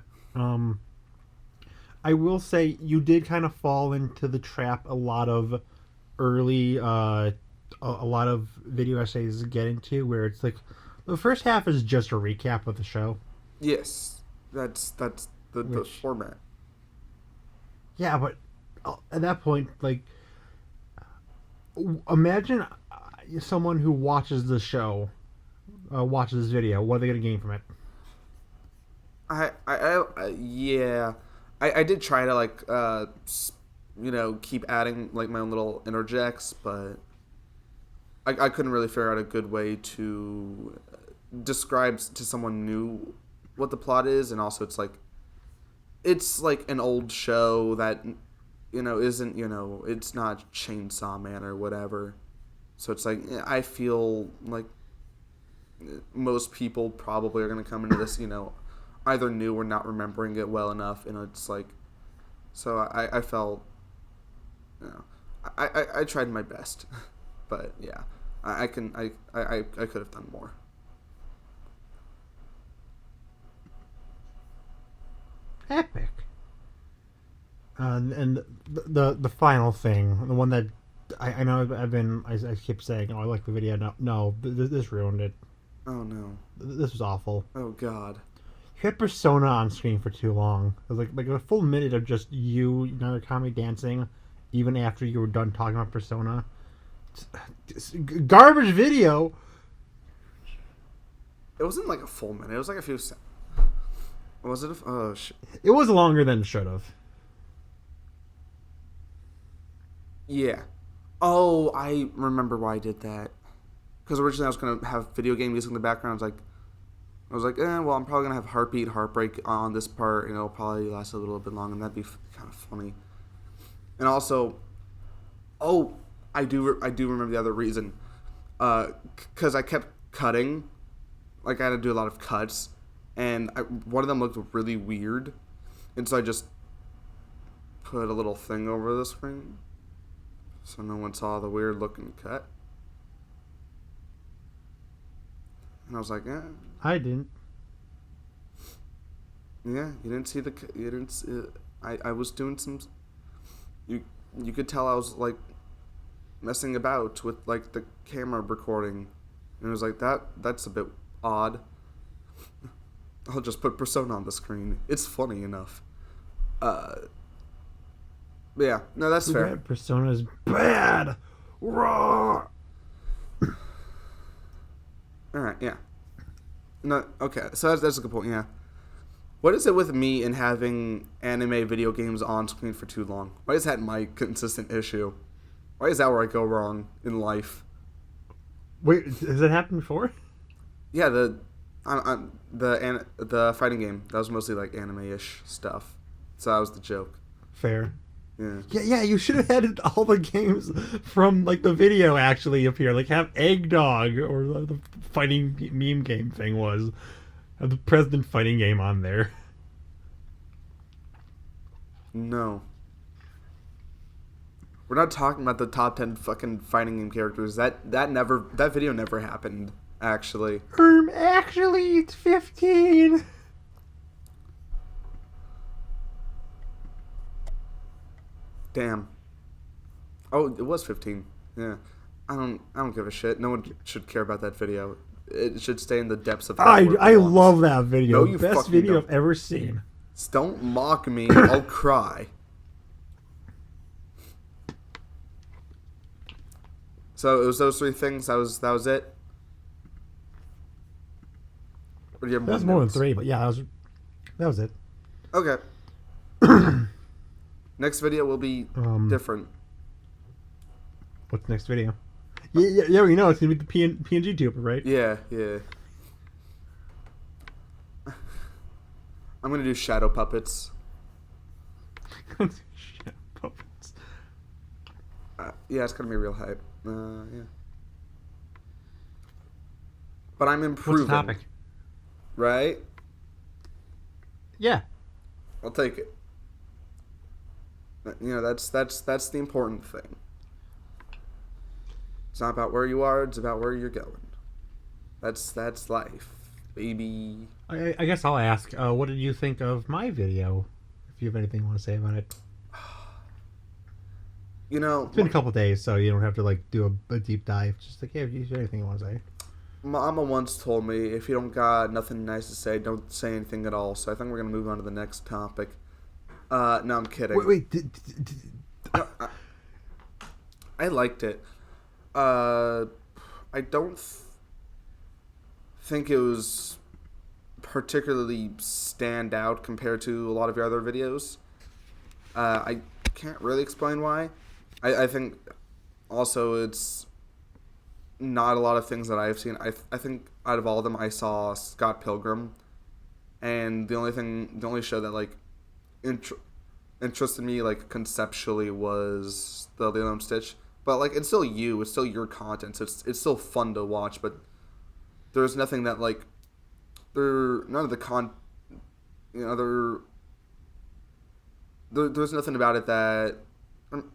I will say you did kind of fall into the trap a lot of early, a lot of video essays get into, where it's like the first half is just a recap of the show. Yes, that's the format. Yeah, but at that point, like, imagine someone who watches the show, watches this video, what are they gonna gain from it? Yeah, I did try to like keep adding like my own little interjects, but I couldn't really figure out a good way to describe to someone new what the plot is, and also it's like an old show that isn't it's not Chainsaw Man or whatever, so it's like I feel like most people probably are gonna come into this either new or not remembering it well enough, and it's like so I felt I tried my best. But yeah, I could have done more. Epic. And the final thing, the one that I know I keep saying, oh, I like the video. No, this ruined it. Oh no, this was awful. Oh god, you had Persona on screen for too long. It was like a full minute of just you, Narukami dancing, even after you were done talking about Persona. Garbage video. It wasn't like a full minute. It was like a few seconds. Was it? Oh shit. It was longer than it should have. Yeah. Oh, I remember why I did that. Because originally I was gonna have video game music in the background. I was like, well, I'm probably gonna have heartbeat, heartbreak on this part, and it'll probably last a little bit long, and that'd be kind of funny. And also, I do remember the other reason, because I kept cutting, like I had to do a lot of cuts, and one of them looked really weird, and so I just put a little thing over the screen, so no one saw the weird looking cut. And I was like, I didn't. Yeah, you didn't see you didn't. I was doing some. You could tell I was like messing about with like the camera recording, and it was like that's a bit odd. I'll just put Persona on the screen. It's funny enough. But yeah, no, that's fair. Persona's bad. Raw. All right, yeah. No, okay. So that's a good point. Yeah. What is it with me and having anime video games on screen for too long? Why is that my consistent issue? Why is that where I go wrong in life? Wait, has that happened before? Yeah, the fighting game, that was mostly like anime-ish stuff. So that was the joke. Fair. Yeah. Yeah. You should have had all the games from like the video actually appear. Like have Eggdog or the fighting meme game thing was. Have the President fighting game on there. No. We're not talking about the top 10 fucking fighting game characters. That video never happened, actually. Actually it's 15. Damn. Oh, it was 15. Yeah. I don't give a shit. No one should care about that video. It should stay in the depths of I love that video. No, you best video I've ever seen. Don't mock me. I'll cry. So it was those three things. That was it. Or do you have That's more than three, but yeah, that was it. Okay. Next video will be different. What's the next video? Yeah, we know it's gonna be the PNG tuber, right? Yeah. I'm gonna do shadow puppets. Shadow puppets. Yeah, it's gonna be real hype. Yeah. But I'm improving. What's the topic? Right? Yeah. I'll take it. That's the important thing. It's not about where you are, it's about where you're going. That's life, baby. I guess I'll ask, what did you think of my video? If you have anything you want to say about it. It's been a couple days, so you don't have to like do a deep dive. Just like, if you have anything you want to say. Mama once told me, if you don't got nothing nice to say, don't say anything at all. So I think we're going to move on to the next topic. No, I'm kidding. Wait. No, I liked it. I don't think it was particularly stand out compared to a lot of your other videos. I can't really explain why. I think also it's not a lot of things that I've seen. I think out of all of them, I saw Scott Pilgrim, and the only show that like interested me like conceptually was the Lilo and Stitch. But like it's still your content, so it's still fun to watch. But there's nothing that like none of the there's nothing about it that,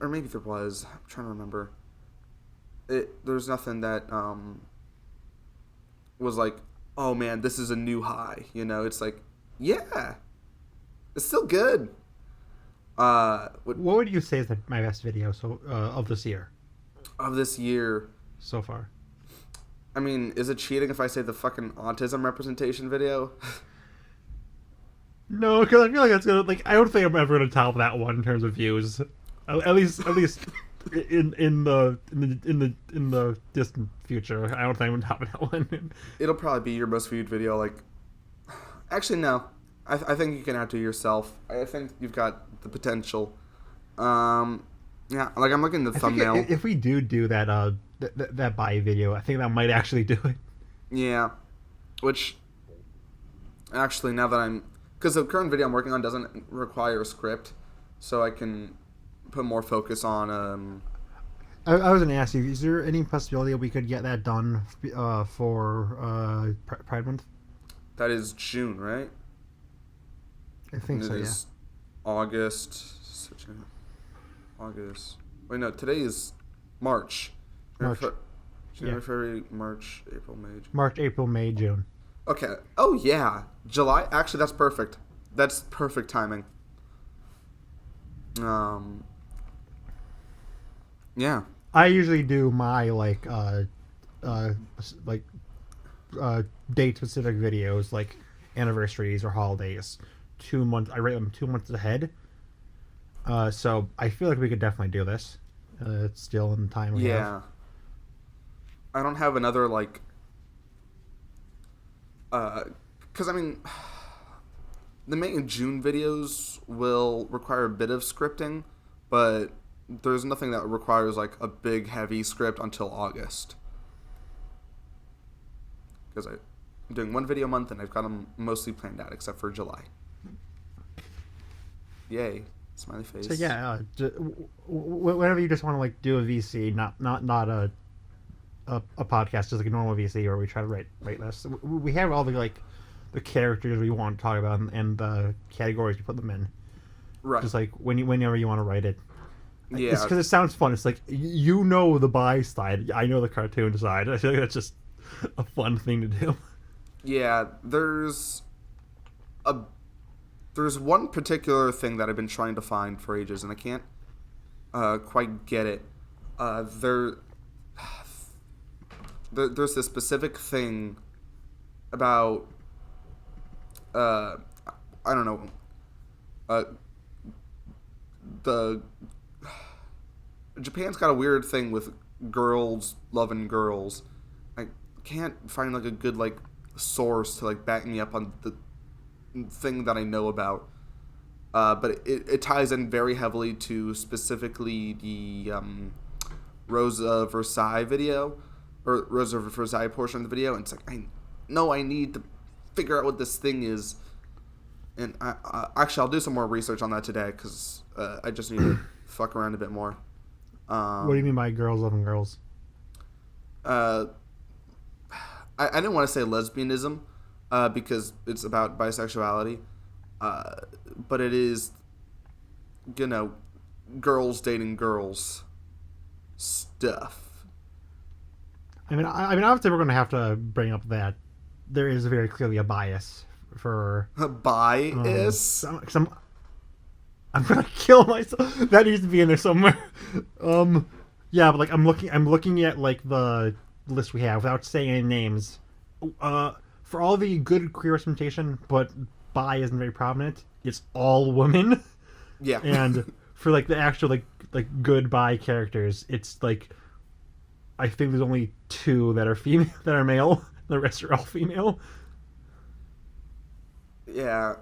or maybe there was. I'm trying to remember. There's nothing that was like, oh man, this is a new high. You know, it's like, yeah, it's still good. What would you say is my best video of this year? Of this year, so far. I mean, is it cheating if I say the fucking autism representation video? No, because I feel like that's gonna like. I don't think I'm ever gonna top that one in terms of views. At least in the distant future. I don't think I'm gonna top that one. It'll probably be your most viewed video. Like, actually, no. I think you can outdo yourself. I think you've got the potential. Yeah, like I'm looking at the thumbnail. If we do that that buy video, I think that might actually do it. Yeah, which actually now that because the current video I'm working on doesn't require a script, so I can put more focus on. I was gonna ask you: is there any possibility we could get that done for Pride Month? That is June, right? I think so. Yeah. August. Wait, no. Today is March. January, February, March, April, May. June. March, April, May, June. Okay. Oh yeah, July. Actually, that's perfect. That's perfect timing. Yeah. I usually do my date specific videos like anniversaries or holidays. 2 months. I rate them 2 months ahead. So I feel like we could definitely do this. It's still in the time we have. I don't have another like. Because I mean, the May and June videos will require a bit of scripting, but there's nothing that requires like a big heavy script until August. Because I'm doing one video a month and I've got them mostly planned out except for July. Yay. Smiley face. So yeah, whenever you just want to like do a VC, not a podcast, just like a normal VC, where we try to write this. We have all the characters we want to talk about and the categories you put them in. Right. Just like whenever you want to write it. Yeah. It's because it sounds fun. It's like you know the buy side, I know the cartoon side. I feel like that's just a fun thing to do. Yeah, there's one particular thing that I've been trying to find for ages, and I can't quite get it. There's this specific thing about I don't know Japan's got a weird thing with girls loving girls. I can't find like a good like source to like back me up on the thing that I know about, but it ties in very heavily to specifically the Rosa Versailles video, or Rosa Versailles portion of the video, and it's like I need to figure out what this thing is, and actually I'll do some more research on that today because I just need to fuck around a bit more. What do you mean by girls loving girls? I didn't want to say lesbianism. Because it's about bisexuality, but it is, girls dating girls stuff. I mean, obviously we're going to have to bring up that there is very clearly a bias for a bias. I'm gonna kill myself. That needs to be in there somewhere. Yeah, but like I'm looking at like the list we have without saying any names. For all the good queer representation, but bi isn't very prominent, it's all women. Yeah. And for like the actual like good bi characters, it's like I think there's only two that are female, that are male. The rest are all female. Yeah,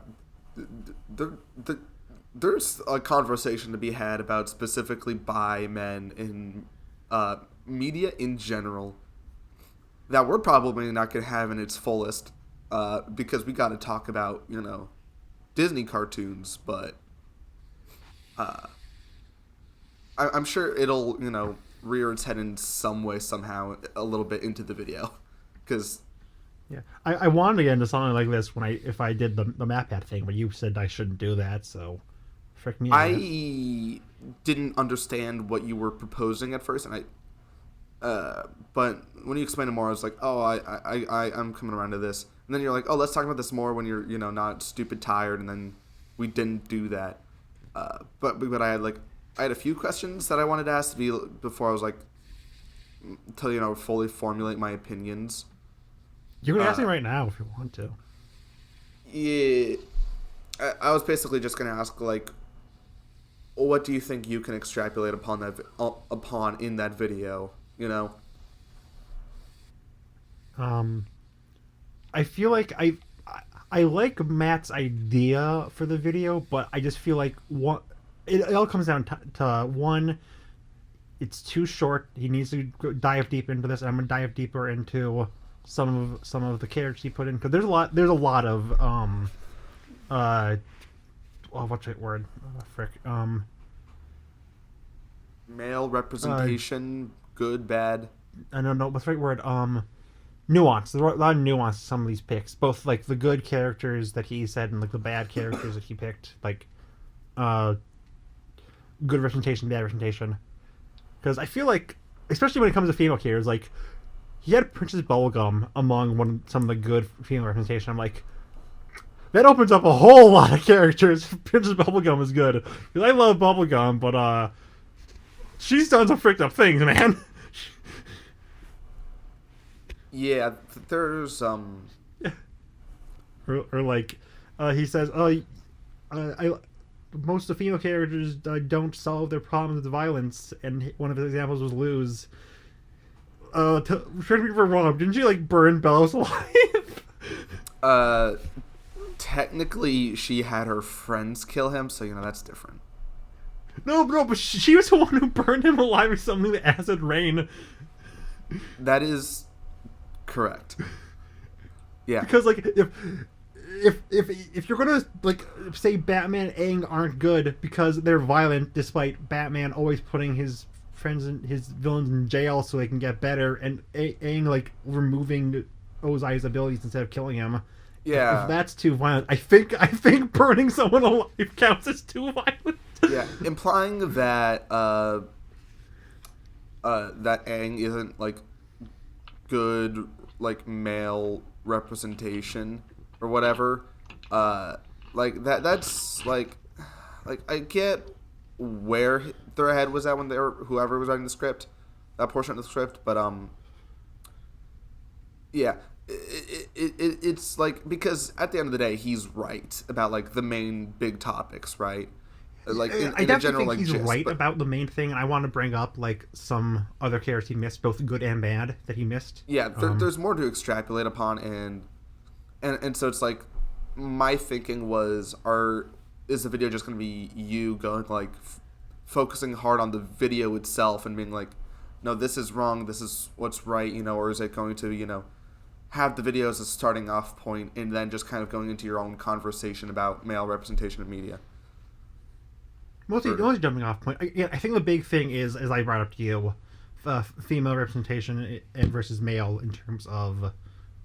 the, the, there's a conversation to be had about specifically bi men in media in general that we're probably not going to have in its fullest because we got to talk about, Disney cartoons, but I'm sure it'll, rear its head in some way, somehow, a little bit into the video. Because Yeah, I wanted to get into something like this if I did the map hat thing, but you said I shouldn't do that, so frick me. I didn't understand what you were proposing at first, and but when you explained it more, I was like, oh, I'm coming around to this, and then you're like, oh, let's talk about this more when you're not stupid tired, and then we didn't do that. But I had a few questions that I wanted to ask before I was like, to fully formulate my opinions. You can ask me right now if you want to. Yeah, I was basically just gonna ask like, what do you think you can extrapolate upon in that video? I feel like I like Matt's idea for the video, but I just feel like it all comes down to one. It's too short. He needs to dive deep into this. And I'm gonna dive deeper into some of the characters he put in, because there's a lot of what's that word? Frick. Male representation, good, bad. I don't know what's the right word. Nuance. There's a lot of nuance to some of these picks, both like the good characters that he said and like the bad characters that he picked. Like, good representation, bad representation. Because I feel like, especially when it comes to female characters, like he had Princess Bubblegum among some of the good female representation. I'm like, that opens up a whole lot of characters. Princess Bubblegum is good, because I love Bubblegum, but she's done some freaked up things, man. Yeah, there's or like he says, I most of the female characters don't solve their problems with violence, and one of his examples was Luz. Correct me if I'm wrong, didn't she like burn Bellows alive? Technically she had her friends kill him, so that's different. No, but she was the one who burned him alive with something with acid rain. That is correct. Yeah. Because like if you're gonna like say Batman and Aang aren't good because they're violent, despite Batman always putting his friends and his villains in jail so they can get better, and Aang like removing Ozai's abilities instead of killing him. Yeah. If that's too violent, I think burning someone alive counts as too violent. Yeah, implying that that Aang isn't like good like male representation or whatever. That's like I get where their head was at when whoever was writing the script, that portion of the script, but yeah, it's like, because at the end of the day he's right about like the main big topics, right? Like I definitely think he's right about the main thing, and I want to bring up like some other characters he missed, both good and bad, that he missed. Yeah, there's more to extrapolate upon, and so it's like, my thinking was, is the video just going to be you going like focusing hard on the video itself and being like, no, this is wrong, this is what's right, or is it going to have the video as a starting off point and then just kind of going into your own conversation about male representation in media? Mostly jumping off point. I think the big thing is, as I brought up to you, female representation versus male in terms of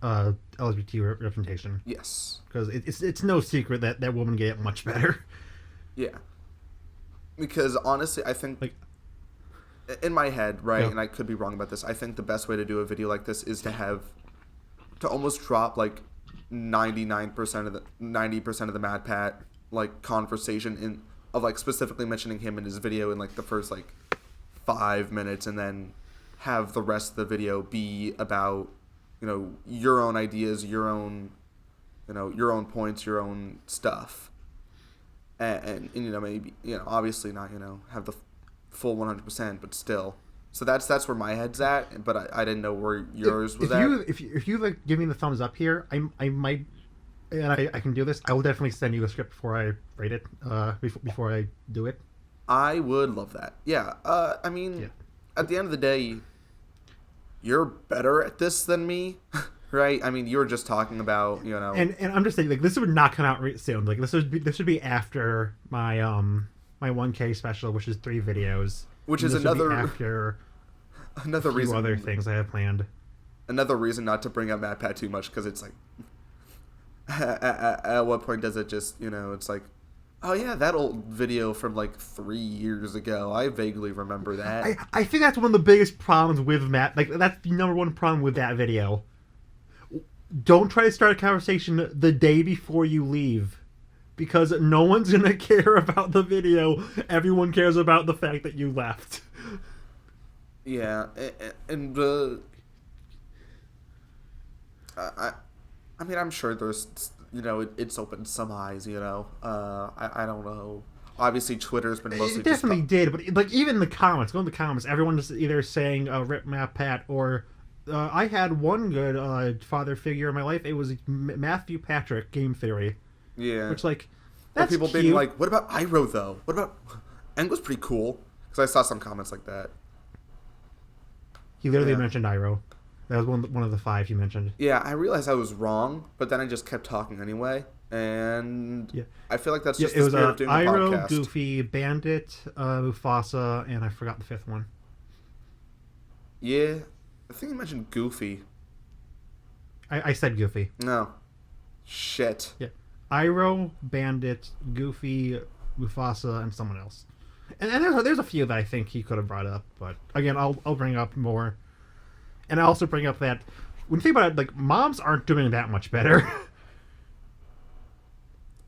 LGBT representation. Yes, because it's no secret that women get much better. Yeah, because honestly, I think like in my head, right, and I could be wrong about this, I think the best way to do a video like this is to almost drop like 90% of the Mad Pat like conversation of like specifically mentioning him in his video in like the first like 5 minutes, and then have the rest of the video be about your own ideas, your own points, your own stuff, and maybe obviously not have the full 100%, but still So that's where my head's at, but I didn't know where yours was at. If you like give me the thumbs up here, I might, and I can do this. I will definitely send you a script before I rate it. Before I do it. I would love that. Yeah. I mean, at the end of the day, you're better at this than me, right? I mean, you were just talking about, you know. And I'm just saying, like, this would not come out soon. Like, this should be after my my 1K special, which is 3 videos. Which is another after another reason. Other things I have planned. Another reason not to bring up MatPat too much, because it's like, at what point does it just, you know, it's like, oh yeah, that old video from like 3 years ago. I vaguely remember that. I think that's one of the biggest problems with Matt. Like, that's the number one problem with that video. Don't try to start a conversation the day before you leave, because no one's gonna care about the video. Everyone cares about the fact that you left. Yeah, and I mean, I'm sure there's, you know, it's opened some eyes, you know. I don't know. Obviously, Twitter's been mostly. It definitely did, but like even the comments, go in the comments. Everyone is either saying "Rip MatPat" or I had one good father figure in my life. It was Matthew Patrick, Game Theory. Yeah. Which, like, that's people cute. Being like, what about Iroh though? What about Eng was pretty cool, because I saw some comments like that. He literally mentioned Iroh. That was one of the 5 he mentioned. Yeah, I realized I was wrong, but then I just kept talking anyway, and I feel like that's just the spirit of doing a Iroh, podcast. Goofy, Bandit, Mufasa, and I forgot the 5th one. Yeah, I think you mentioned Goofy. I said Goofy. No. Shit. Yeah. Iroh, Bandit, Goofy, Mufasa, and someone else. And there's a few that I think he could have brought up, but again, I'll bring up more. And I also bring up that when you think about it, like, moms aren't doing that much better.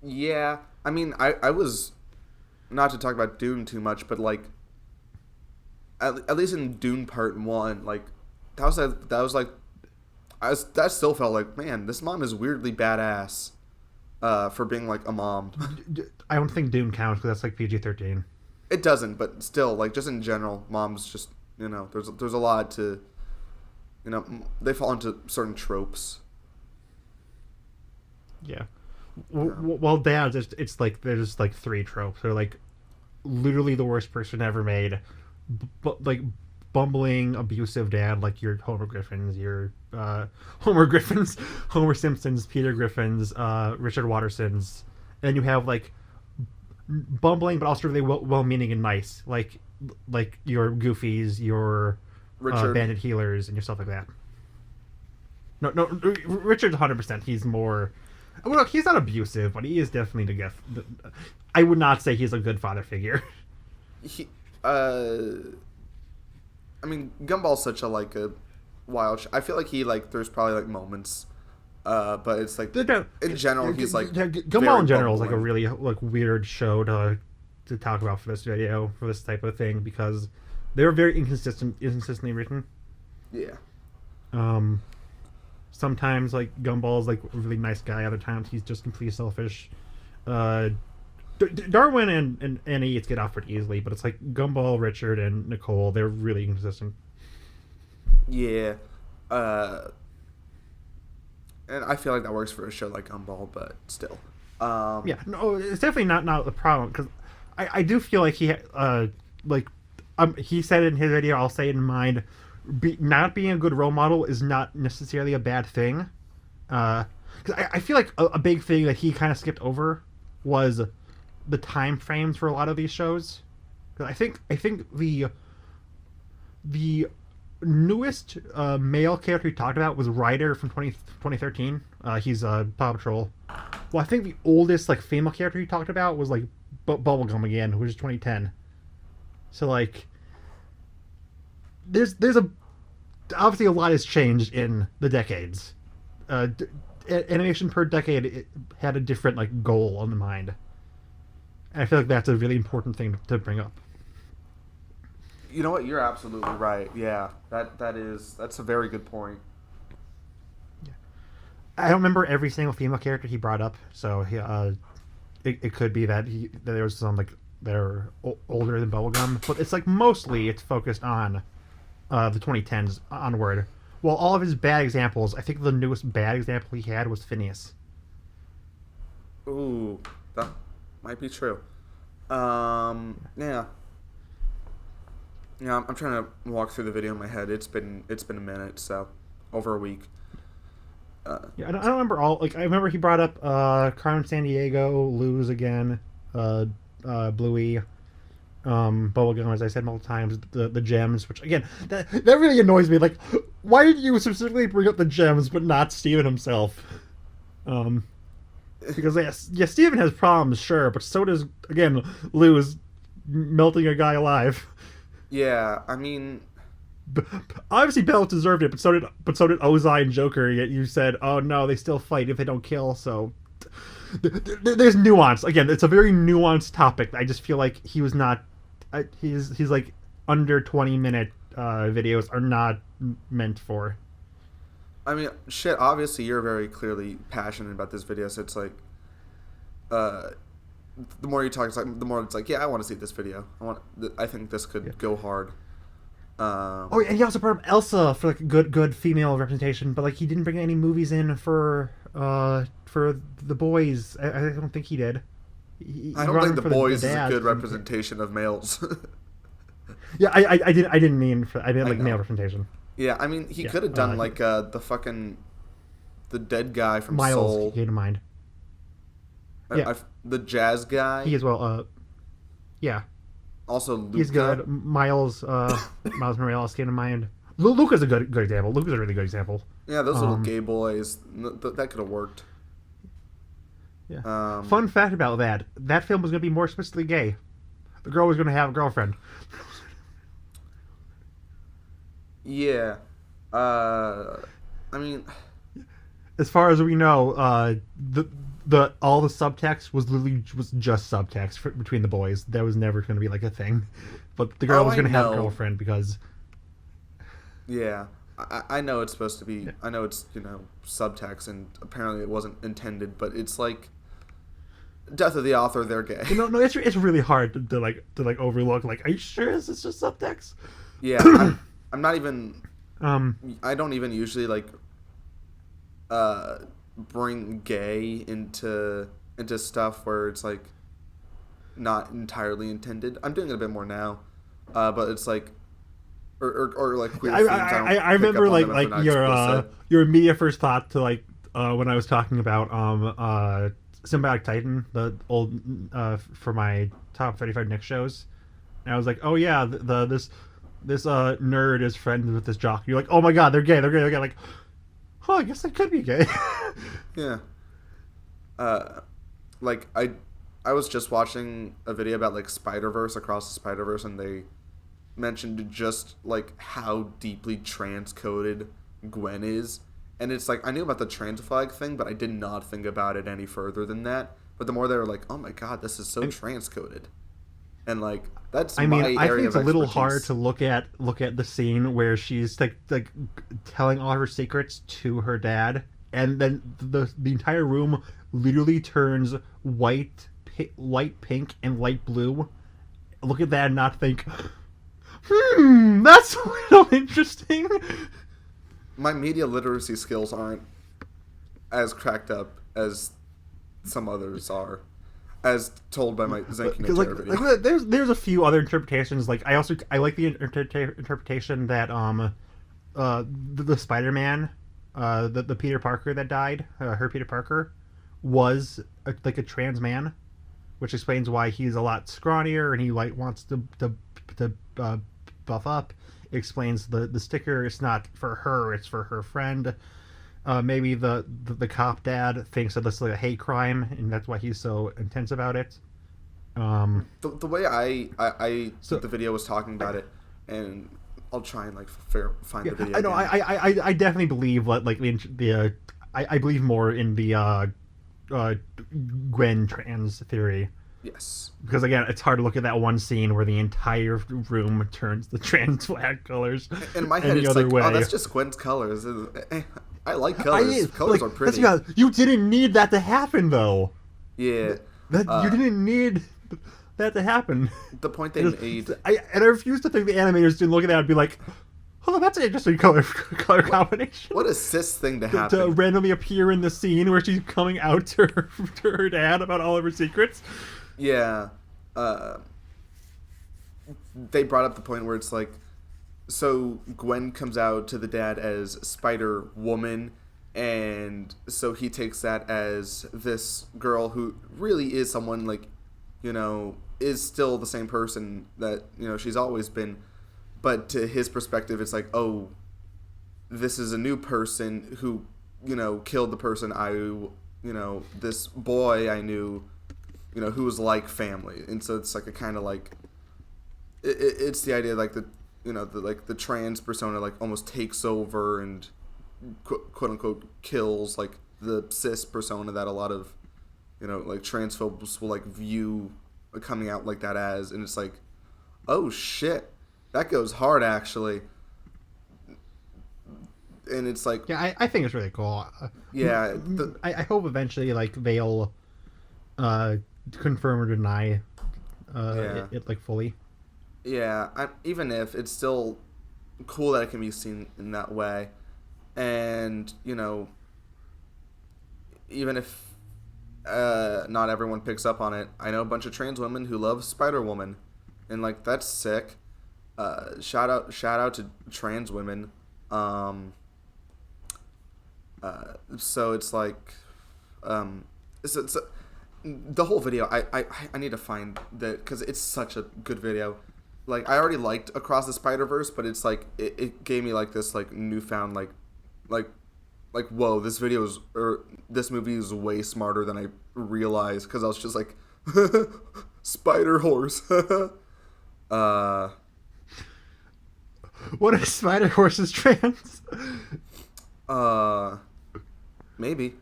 Yeah, I mean, I was, not to talk about Dune too much, but like, at least in Dune Part 1, like, that still felt like, man, this mom is weirdly badass, for being like a mom. I don't think Dune counts because that's like PG-13. It doesn't, but still, like, just in general, moms just, you know, there's a lot to, you know, they fall into certain tropes. Yeah. Well, dads, it's like there's like 3 tropes. They're like literally the worst person ever made, but like bumbling, abusive dad, like your Homer Griffins, Homer Simpsons, Peter Griffins, Richard Watersons, and then you have like bumbling, but also really well-meaning and nice, like your Goofies, your Bandit Healers, and your stuff like that. No, Richard's 100%. He's more. Well, look, he's not abusive, but he is definitely I would not say he's a good father figure. I mean, Gumball's such a like a wild. I feel like there's probably like moments, but it's like in general he's like Gumball in general is like a really like weird show to talk about for this video, for this type of thing, because they're very inconsistently written. Yeah. Sometimes like Gumball's like a really nice guy. Other times he's just completely selfish. Darwin and Annie get off pretty easily, but it's like Gumball, Richard, and Nicole. They're really inconsistent. Yeah. And I feel like that works for a show like Gumball, but still. Yeah, no, it's definitely not a problem, because I do feel like he said in his video, I'll say it in mine, not being a good role model is not necessarily a bad thing. Because I feel like a big thing that he kind of skipped over was the time frames for a lot of these shows. I think the newest male character he talked about was Ryder from 2013. He's Paw Patrol. Well, I think the oldest like female character he talked about was like Bubblegum again, which is 2010. So like, there's obviously a lot has changed in the decades. Animation per decade it had a different like goal on the mind, and I feel like that's a really important thing to bring up. You know what? You're absolutely right. Yeah, that's a very good point. Yeah. I don't remember every single female character he brought up, so it could be that there was some like they're older than Bubblegum, but it's like mostly it's focused on the 2010s onward. Well, all of his bad examples, I think the newest bad example he had was Phineas. Ooh, that might be true. Yeah. Yeah, I'm trying to walk through the video in my head. It's been a minute, so over a week. Yeah, I don't remember all. Like, I remember he brought up Carmen Sandiego, Lose again, Bluey, Bubblegum, as I said multiple times, the gems, which again that really annoys me. Like, why did you specifically bring up the gems but not Steven himself? Because yeah, Steven has problems, sure, but so does again Luz melting a guy alive. Yeah, I mean, Obviously Bellows deserved it, but so did Ozai and Joker. Yet you said, "Oh no, they still fight if they don't kill." So there's nuance. Again, it's a very nuanced topic. I just feel like he was not. He's like under 20-minute videos are not meant for. I mean, shit. Obviously, you're very clearly passionate about this video, so it's like, the more you talk, it's like, the more it's like, yeah, I want to see this video. I think this could go hard. Oh, and he also brought up Elsa for like good female representation, but like he didn't bring any movies in for the boys. I don't think he did. I don't think The Boys is a good representation of males. Yeah, I didn't mean for. I meant like male representation. Yeah, I mean he could have done like the dead guy from Miles Soul. came to mind. Yeah, the jazz guy. He as well. Yeah. Also, Luca. He's good. Miles Morales came to mind. Luca's a good example. Luca's a really good example. Yeah, those little gay boys. That could have worked. Yeah. Fun fact about that film was going to be more explicitly gay. The girl was going to have a girlfriend. Yeah. I mean, as far as we know, all the subtext was just subtext between the boys. That was never going to be like a thing, but the girl was going to have a girlfriend because. Yeah, I know it's supposed to be. Yeah. I know it's subtext, and apparently it wasn't intended, but it's like death of the author. They're gay. No, it's really hard to overlook. Like, are you sure this is just subtext? Yeah, I'm not even. I don't even usually bring gay into stuff where it's like not entirely intended. I'm doing it a bit more now, but it's like or like queer themes. I remember like your immediate first thought to when I was talking about Symbiotic Titan, the old for my top 35 Nick shows, and I was like, oh yeah, this nerd is friends with this jock. You're like, oh my god, they're gay. Like, oh, I guess they could be gay. Yeah. Like I was just watching a video about like Spider-Verse, Across the Spider-Verse, and they mentioned just like how deeply transcoded Gwen is. And it's like, I knew about the trans flag thing, but I did not think about it any further than that. But the more they were like, oh my god, this is so transcoded. And like, that's my area of expertise. I think it's a little hard to look at the scene where she's like telling all her secrets to her dad, and then the entire room literally turns light pink and light blue. Look at that and not think, that's a little interesting. My media literacy skills aren't as cracked up as some others are, as told by my Zenki video. There's a few other interpretations. Like I like the interpretation that the Spider-Man, the Peter Parker that died, her Peter Parker, was a trans man, which explains why he's a lot scrawnier and he wants to buff up. It explains the sticker. It's not for her; it's for her friend. Maybe the cop dad thinks that this is like a hate crime, and that's why he's so intense about it. The way I the video was talking about it, and I'll try and find the video. I know. I definitely believe I believe more in the Gwen trans theory. Yes. Because again, it's hard to look at that one scene where the entire room turns the trans flag colors. In my head, it's like, way. Oh, that's just Gwen's colors. I like colors. Colors are pretty. You didn't need that to happen, though. Yeah. You didn't need that to happen. The point they made. I refuse to think the animators didn't look at that and be like, Oh, that's an interesting color combination. What a cis thing to To happen. randomly appear in the scene where she's coming out to her dad about all of her secrets. Yeah. Uh, they brought up the point where it's like, so Gwen comes out to the dad as Spider Woman, and so he takes that as this girl who really is someone like, is still the same person that she's always been, but to his perspective, it's like, oh, this is a new person who killed the person this boy I knew, who was like family, and so it's like a kind of like it's the idea like the trans persona like almost takes over and quote unquote kills like the cis persona that a lot of like transphobes will like view coming out like that as, and it's like, oh shit, that goes hard actually. And it's like, yeah, I think it's really cool. Yeah, I hope eventually like they'll confirm or deny it like fully. Yeah, even if it's still cool that it can be seen in that way, and even if not everyone picks up on it, I know a bunch of trans women who love Spider-Woman, and like that's sick. Shout out to trans women. So it's like, it's the whole video. I need to find that because it's such a good video. Like I already liked Across the Spider-Verse, but it's like it gave me like this like newfound like whoa, this movie is way smarter than I realized, because I was just like Spider Horse. What if Spider Horse is trans? Maybe.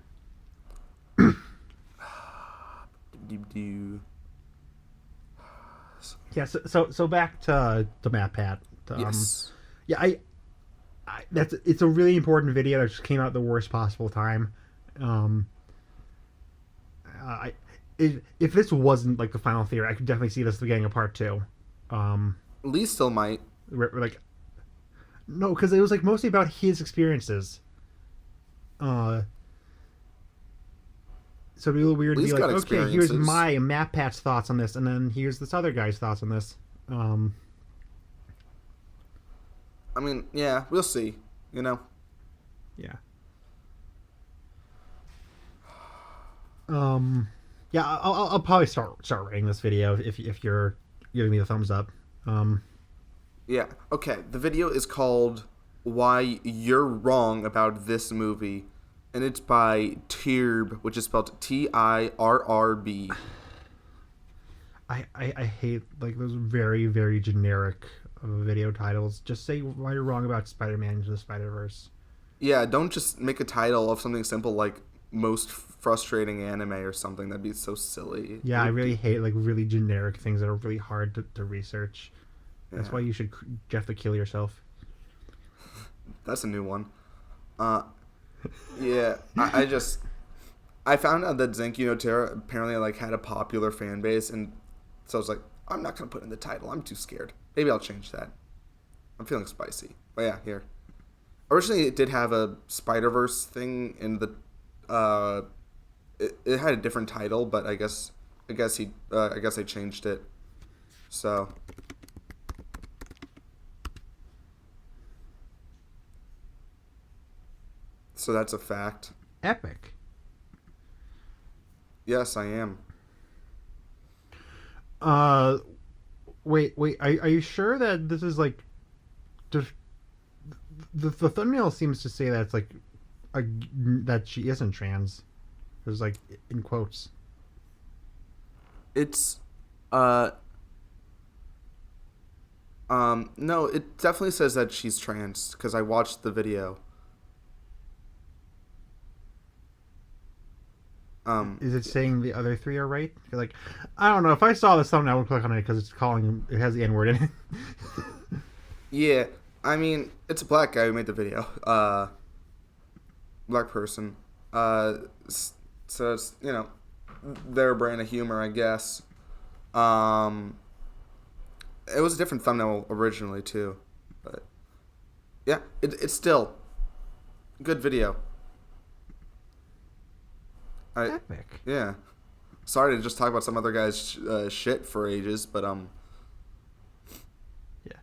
Yeah, so back to Matt Pat. Yes. Yeah, it's a really important video that just came out at the worst possible time. If this wasn't like the final theory, I could definitely see this getting a part 2. Lee still might. Like, no, because it was like mostly about his experiences. So it'd be a little weird to be like, okay, here's my Matt Pat's thoughts on this, and then here's this other guy's thoughts on this. I mean, yeah, we'll see. Yeah. Yeah, I'll probably start rating this video if you're giving me the thumbs up. Yeah. Okay. The video is called "Why You're Wrong About This Movie," and it's by Tirb, which is spelled Tirrb. I hate like those very, very generic video titles. Just say why you're wrong about Spider-Man Into the Spider-Verse. Yeah, don't just make a title of something simple like most frustrating anime or something. That'd be so silly. Yeah, I really hate like really generic things that are really hard to research. That's why you should have to kill yourself. That's a new one. Yeah, I found out that Zenki no Terra apparently like had a popular fan base, and so I was like, I'm not gonna put in the title. I'm too scared. Maybe I'll change that. I'm feeling spicy. But yeah, here. Originally, it did have a Spider-Verse thing in the. It had a different title, but I guess I changed it. So. So that's a fact. Epic. Yes, I am. Wait. Are you sure that this is like, the thumbnail seems to say that it's like, that she isn't trans. There's like in quotes. It's, no, it definitely says that she's trans because I watched the video. Is it saying the other three are right? You're like, I don't know. If I saw this thumbnail, I would click on it because it has the N word in it. Yeah, I mean, it's a black guy who made the video. Black person. So it's, their brand of humor, I guess. It was a different thumbnail originally too, but Yeah, it's still good video. Epic. Yeah. Sorry to just talk about some other guy's shit for ages, but Yeah.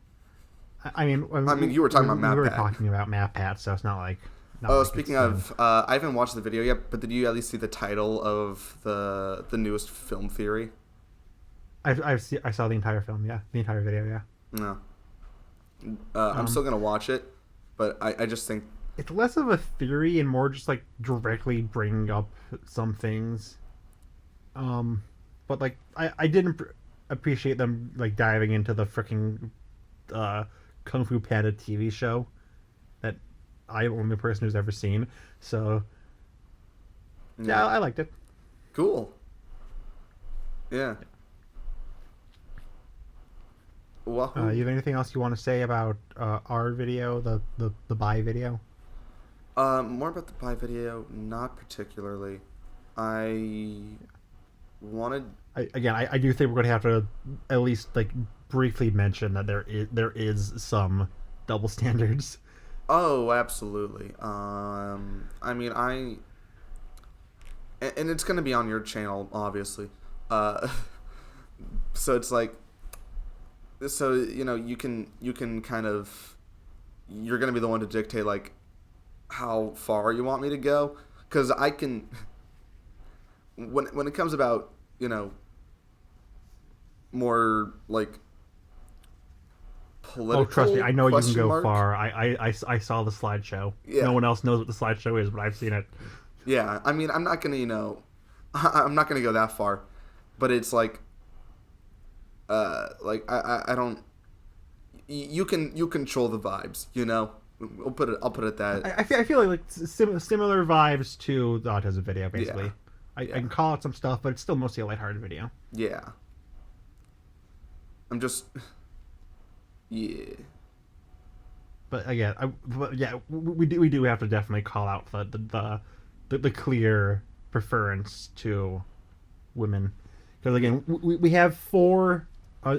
I mean, you were talking about we were MatPat. talking about MatPat, so it's not like. Oh, speaking of, I haven't watched the video yet, but did you at least see the title of the newest film theory? I saw the entire film. Yeah, the entire video. Yeah. No. I'm still gonna watch it, but I just think it's less of a theory and more just like directly bringing up some things. But like I didn't appreciate them like diving into the freaking Kung Fu Panda TV show that I'm the only person who's ever seen. So yeah, I liked it. Cool. Yeah. Well, You have anything else you want to say about our video, the buy video? more about the pie video, not particularly. I wanted. I do think we're going to have to at least like briefly mention that there is some double standards. Oh, absolutely. I mean, and it's gonna be on your channel, obviously. So it's like, so you can kind of, you're gonna be the one to dictate like how far you want me to go, because I can. When it comes about more like political. Oh, trust me, I know you can go mark. far. I saw the slideshow. Yeah. No one else knows what the slideshow is, but I've seen it. Yeah, I mean, I'm not gonna, I'm not gonna go that far, but it's like I don't. You control the vibes, I'll put it that. I feel like similar vibes to the autism video, basically. Yeah. I can call it some stuff, but it's still mostly a lighthearted video. Yeah. I'm just. Yeah. But again, we do have to definitely call out the clear preference to women, because again we have 4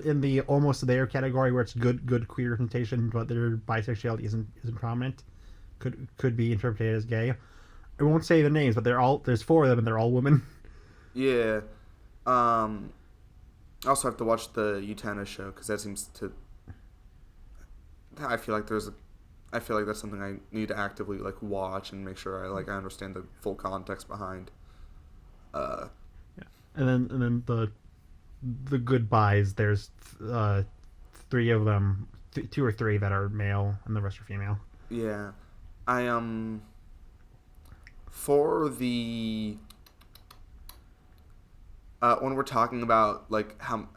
in the almost there category where it's good queer representation, but their bisexuality isn't prominent. Could be interpreted as gay. I won't say the names, but there's 4 of them and they're all women. Yeah. I also have to watch the Utana show because that seems to. I feel like that's something I need to actively like watch and make sure I understand the full context behind. Yeah. And then the goodbyes. There's 3 of them, 2 or 3 that are male, and the rest are female. Yeah, I for the when we're talking about like how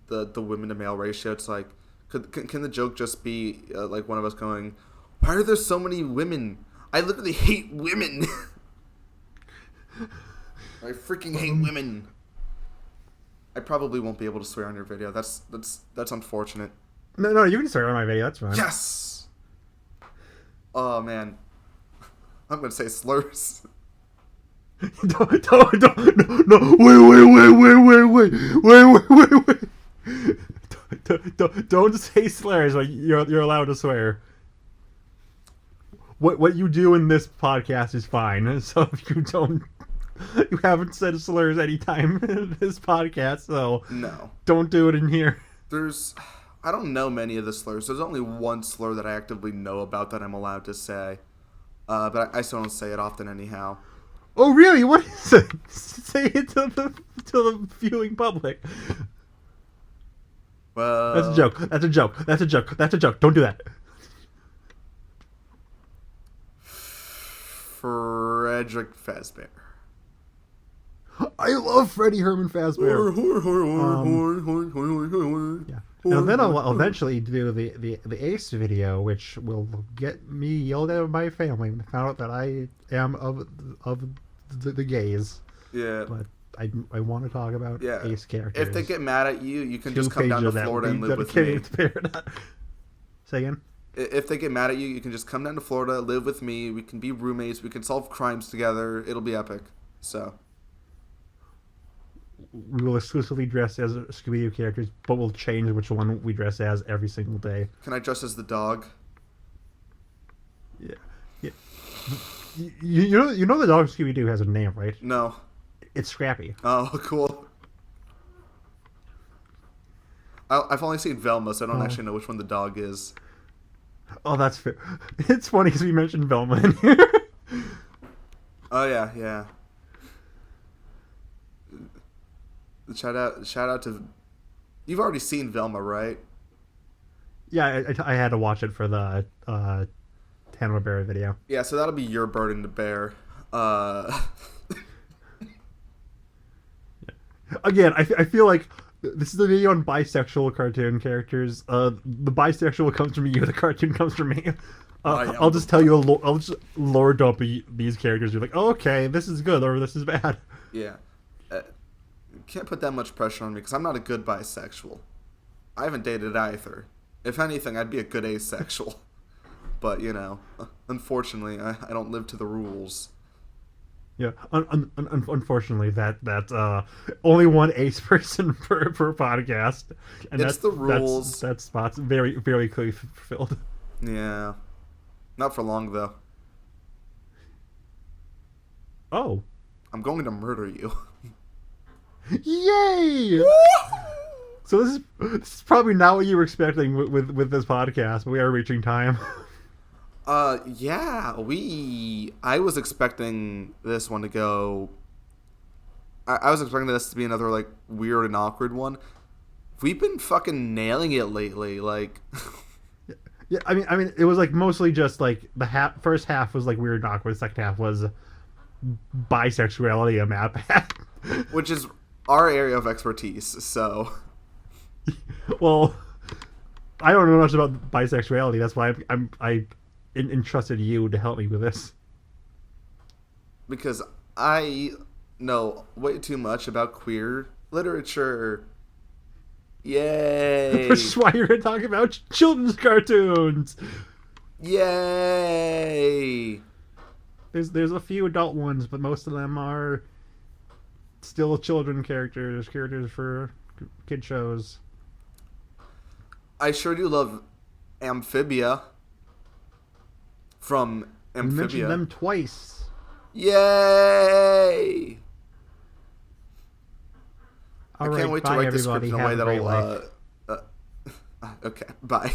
the women to male ratio, it's like can the joke just be like one of us going, why are there so many women? I literally hate women. I freaking hate women. I probably won't be able to swear on your video. That's unfortunate. No, you can swear on my video. That's fine. Yes. Oh man, I'm gonna say slurs. No, wait. Don't say slurs. Like you're allowed to swear. What you do in this podcast is fine. So if you haven't said slurs any time in this podcast, so No. Don't do it in here. I don't know many of the slurs. There's only one slur that I actively know about that I'm allowed to say. But I still don't say it often anyhow. Oh really? What is it? Say it to the viewing public. Well, That's a joke. Don't do that. Frederick Fazbear. I love Freddie Herman Fazbear. Yeah. And then I'll eventually do the Ace video, which will get me yelled at by my family when they found out that I am of the gays. Yeah. But I want to talk about Ace characters. If they get mad at you, you can just come down to Florida and live with me. Say again? If they get mad at you, you can just come down to Florida, live with me. We can be roommates. We can solve crimes together. It'll be epic. So. We will exclusively dress as Scooby-Doo characters, but we'll change which one we dress as every single day. Can I dress as the dog? Yeah. Yeah. You know the dog Scooby Doo has a name, right? No. It's Scrappy. Oh, cool. I've only seen Velma, so I don't actually know which one the dog is. Oh, that's fair. It's funny because we mentioned Velma in here. Oh yeah, yeah. Shout out to. You've already seen Velma, right? Yeah, I had to watch it for the Hanna-Barbera video. Yeah, so that'll be your burden to bear. Again, I feel like this is a video on bisexual cartoon characters. The bisexual comes from you, the cartoon comes from me. I'll just tell you, I'll just lore dump these characters. You're like, oh, okay, this is good or this is bad. Yeah. Can't put that much pressure on me because I'm not a good bisexual. I haven't dated either. If anything, I'd be a good asexual. But, unfortunately, I don't live to the rules. Yeah, unfortunately, that only one ace person per podcast, and it's the rules. That spot's very very clearly fulfilled. Yeah, not for long though. Oh, I'm going to murder you. Yay! So this is probably not what you were expecting with this podcast, but we are reaching time. Yeah, I was expecting this one to go. I was expecting this to be another like weird and awkward one. We've been fucking nailing it lately, like. Yeah, I mean, it was like mostly just like the first half was like weird and awkward. The second half was bisexuality, a map hat, which is our area of expertise. So. Well, I don't know much about bisexuality. That's why I entrusted you to help me with this. Because I know way too much about queer literature. Yay! Which is why you're going to talk about children's cartoons. Yay! There's a few adult ones, but most of them are still children characters for kid shows. I sure do love Amphibia. From Amphibia. You mentioned them twice. Yay! All I can't right, wait bye, to write the script everybody. in a Have way a great that'll. life. Okay, bye.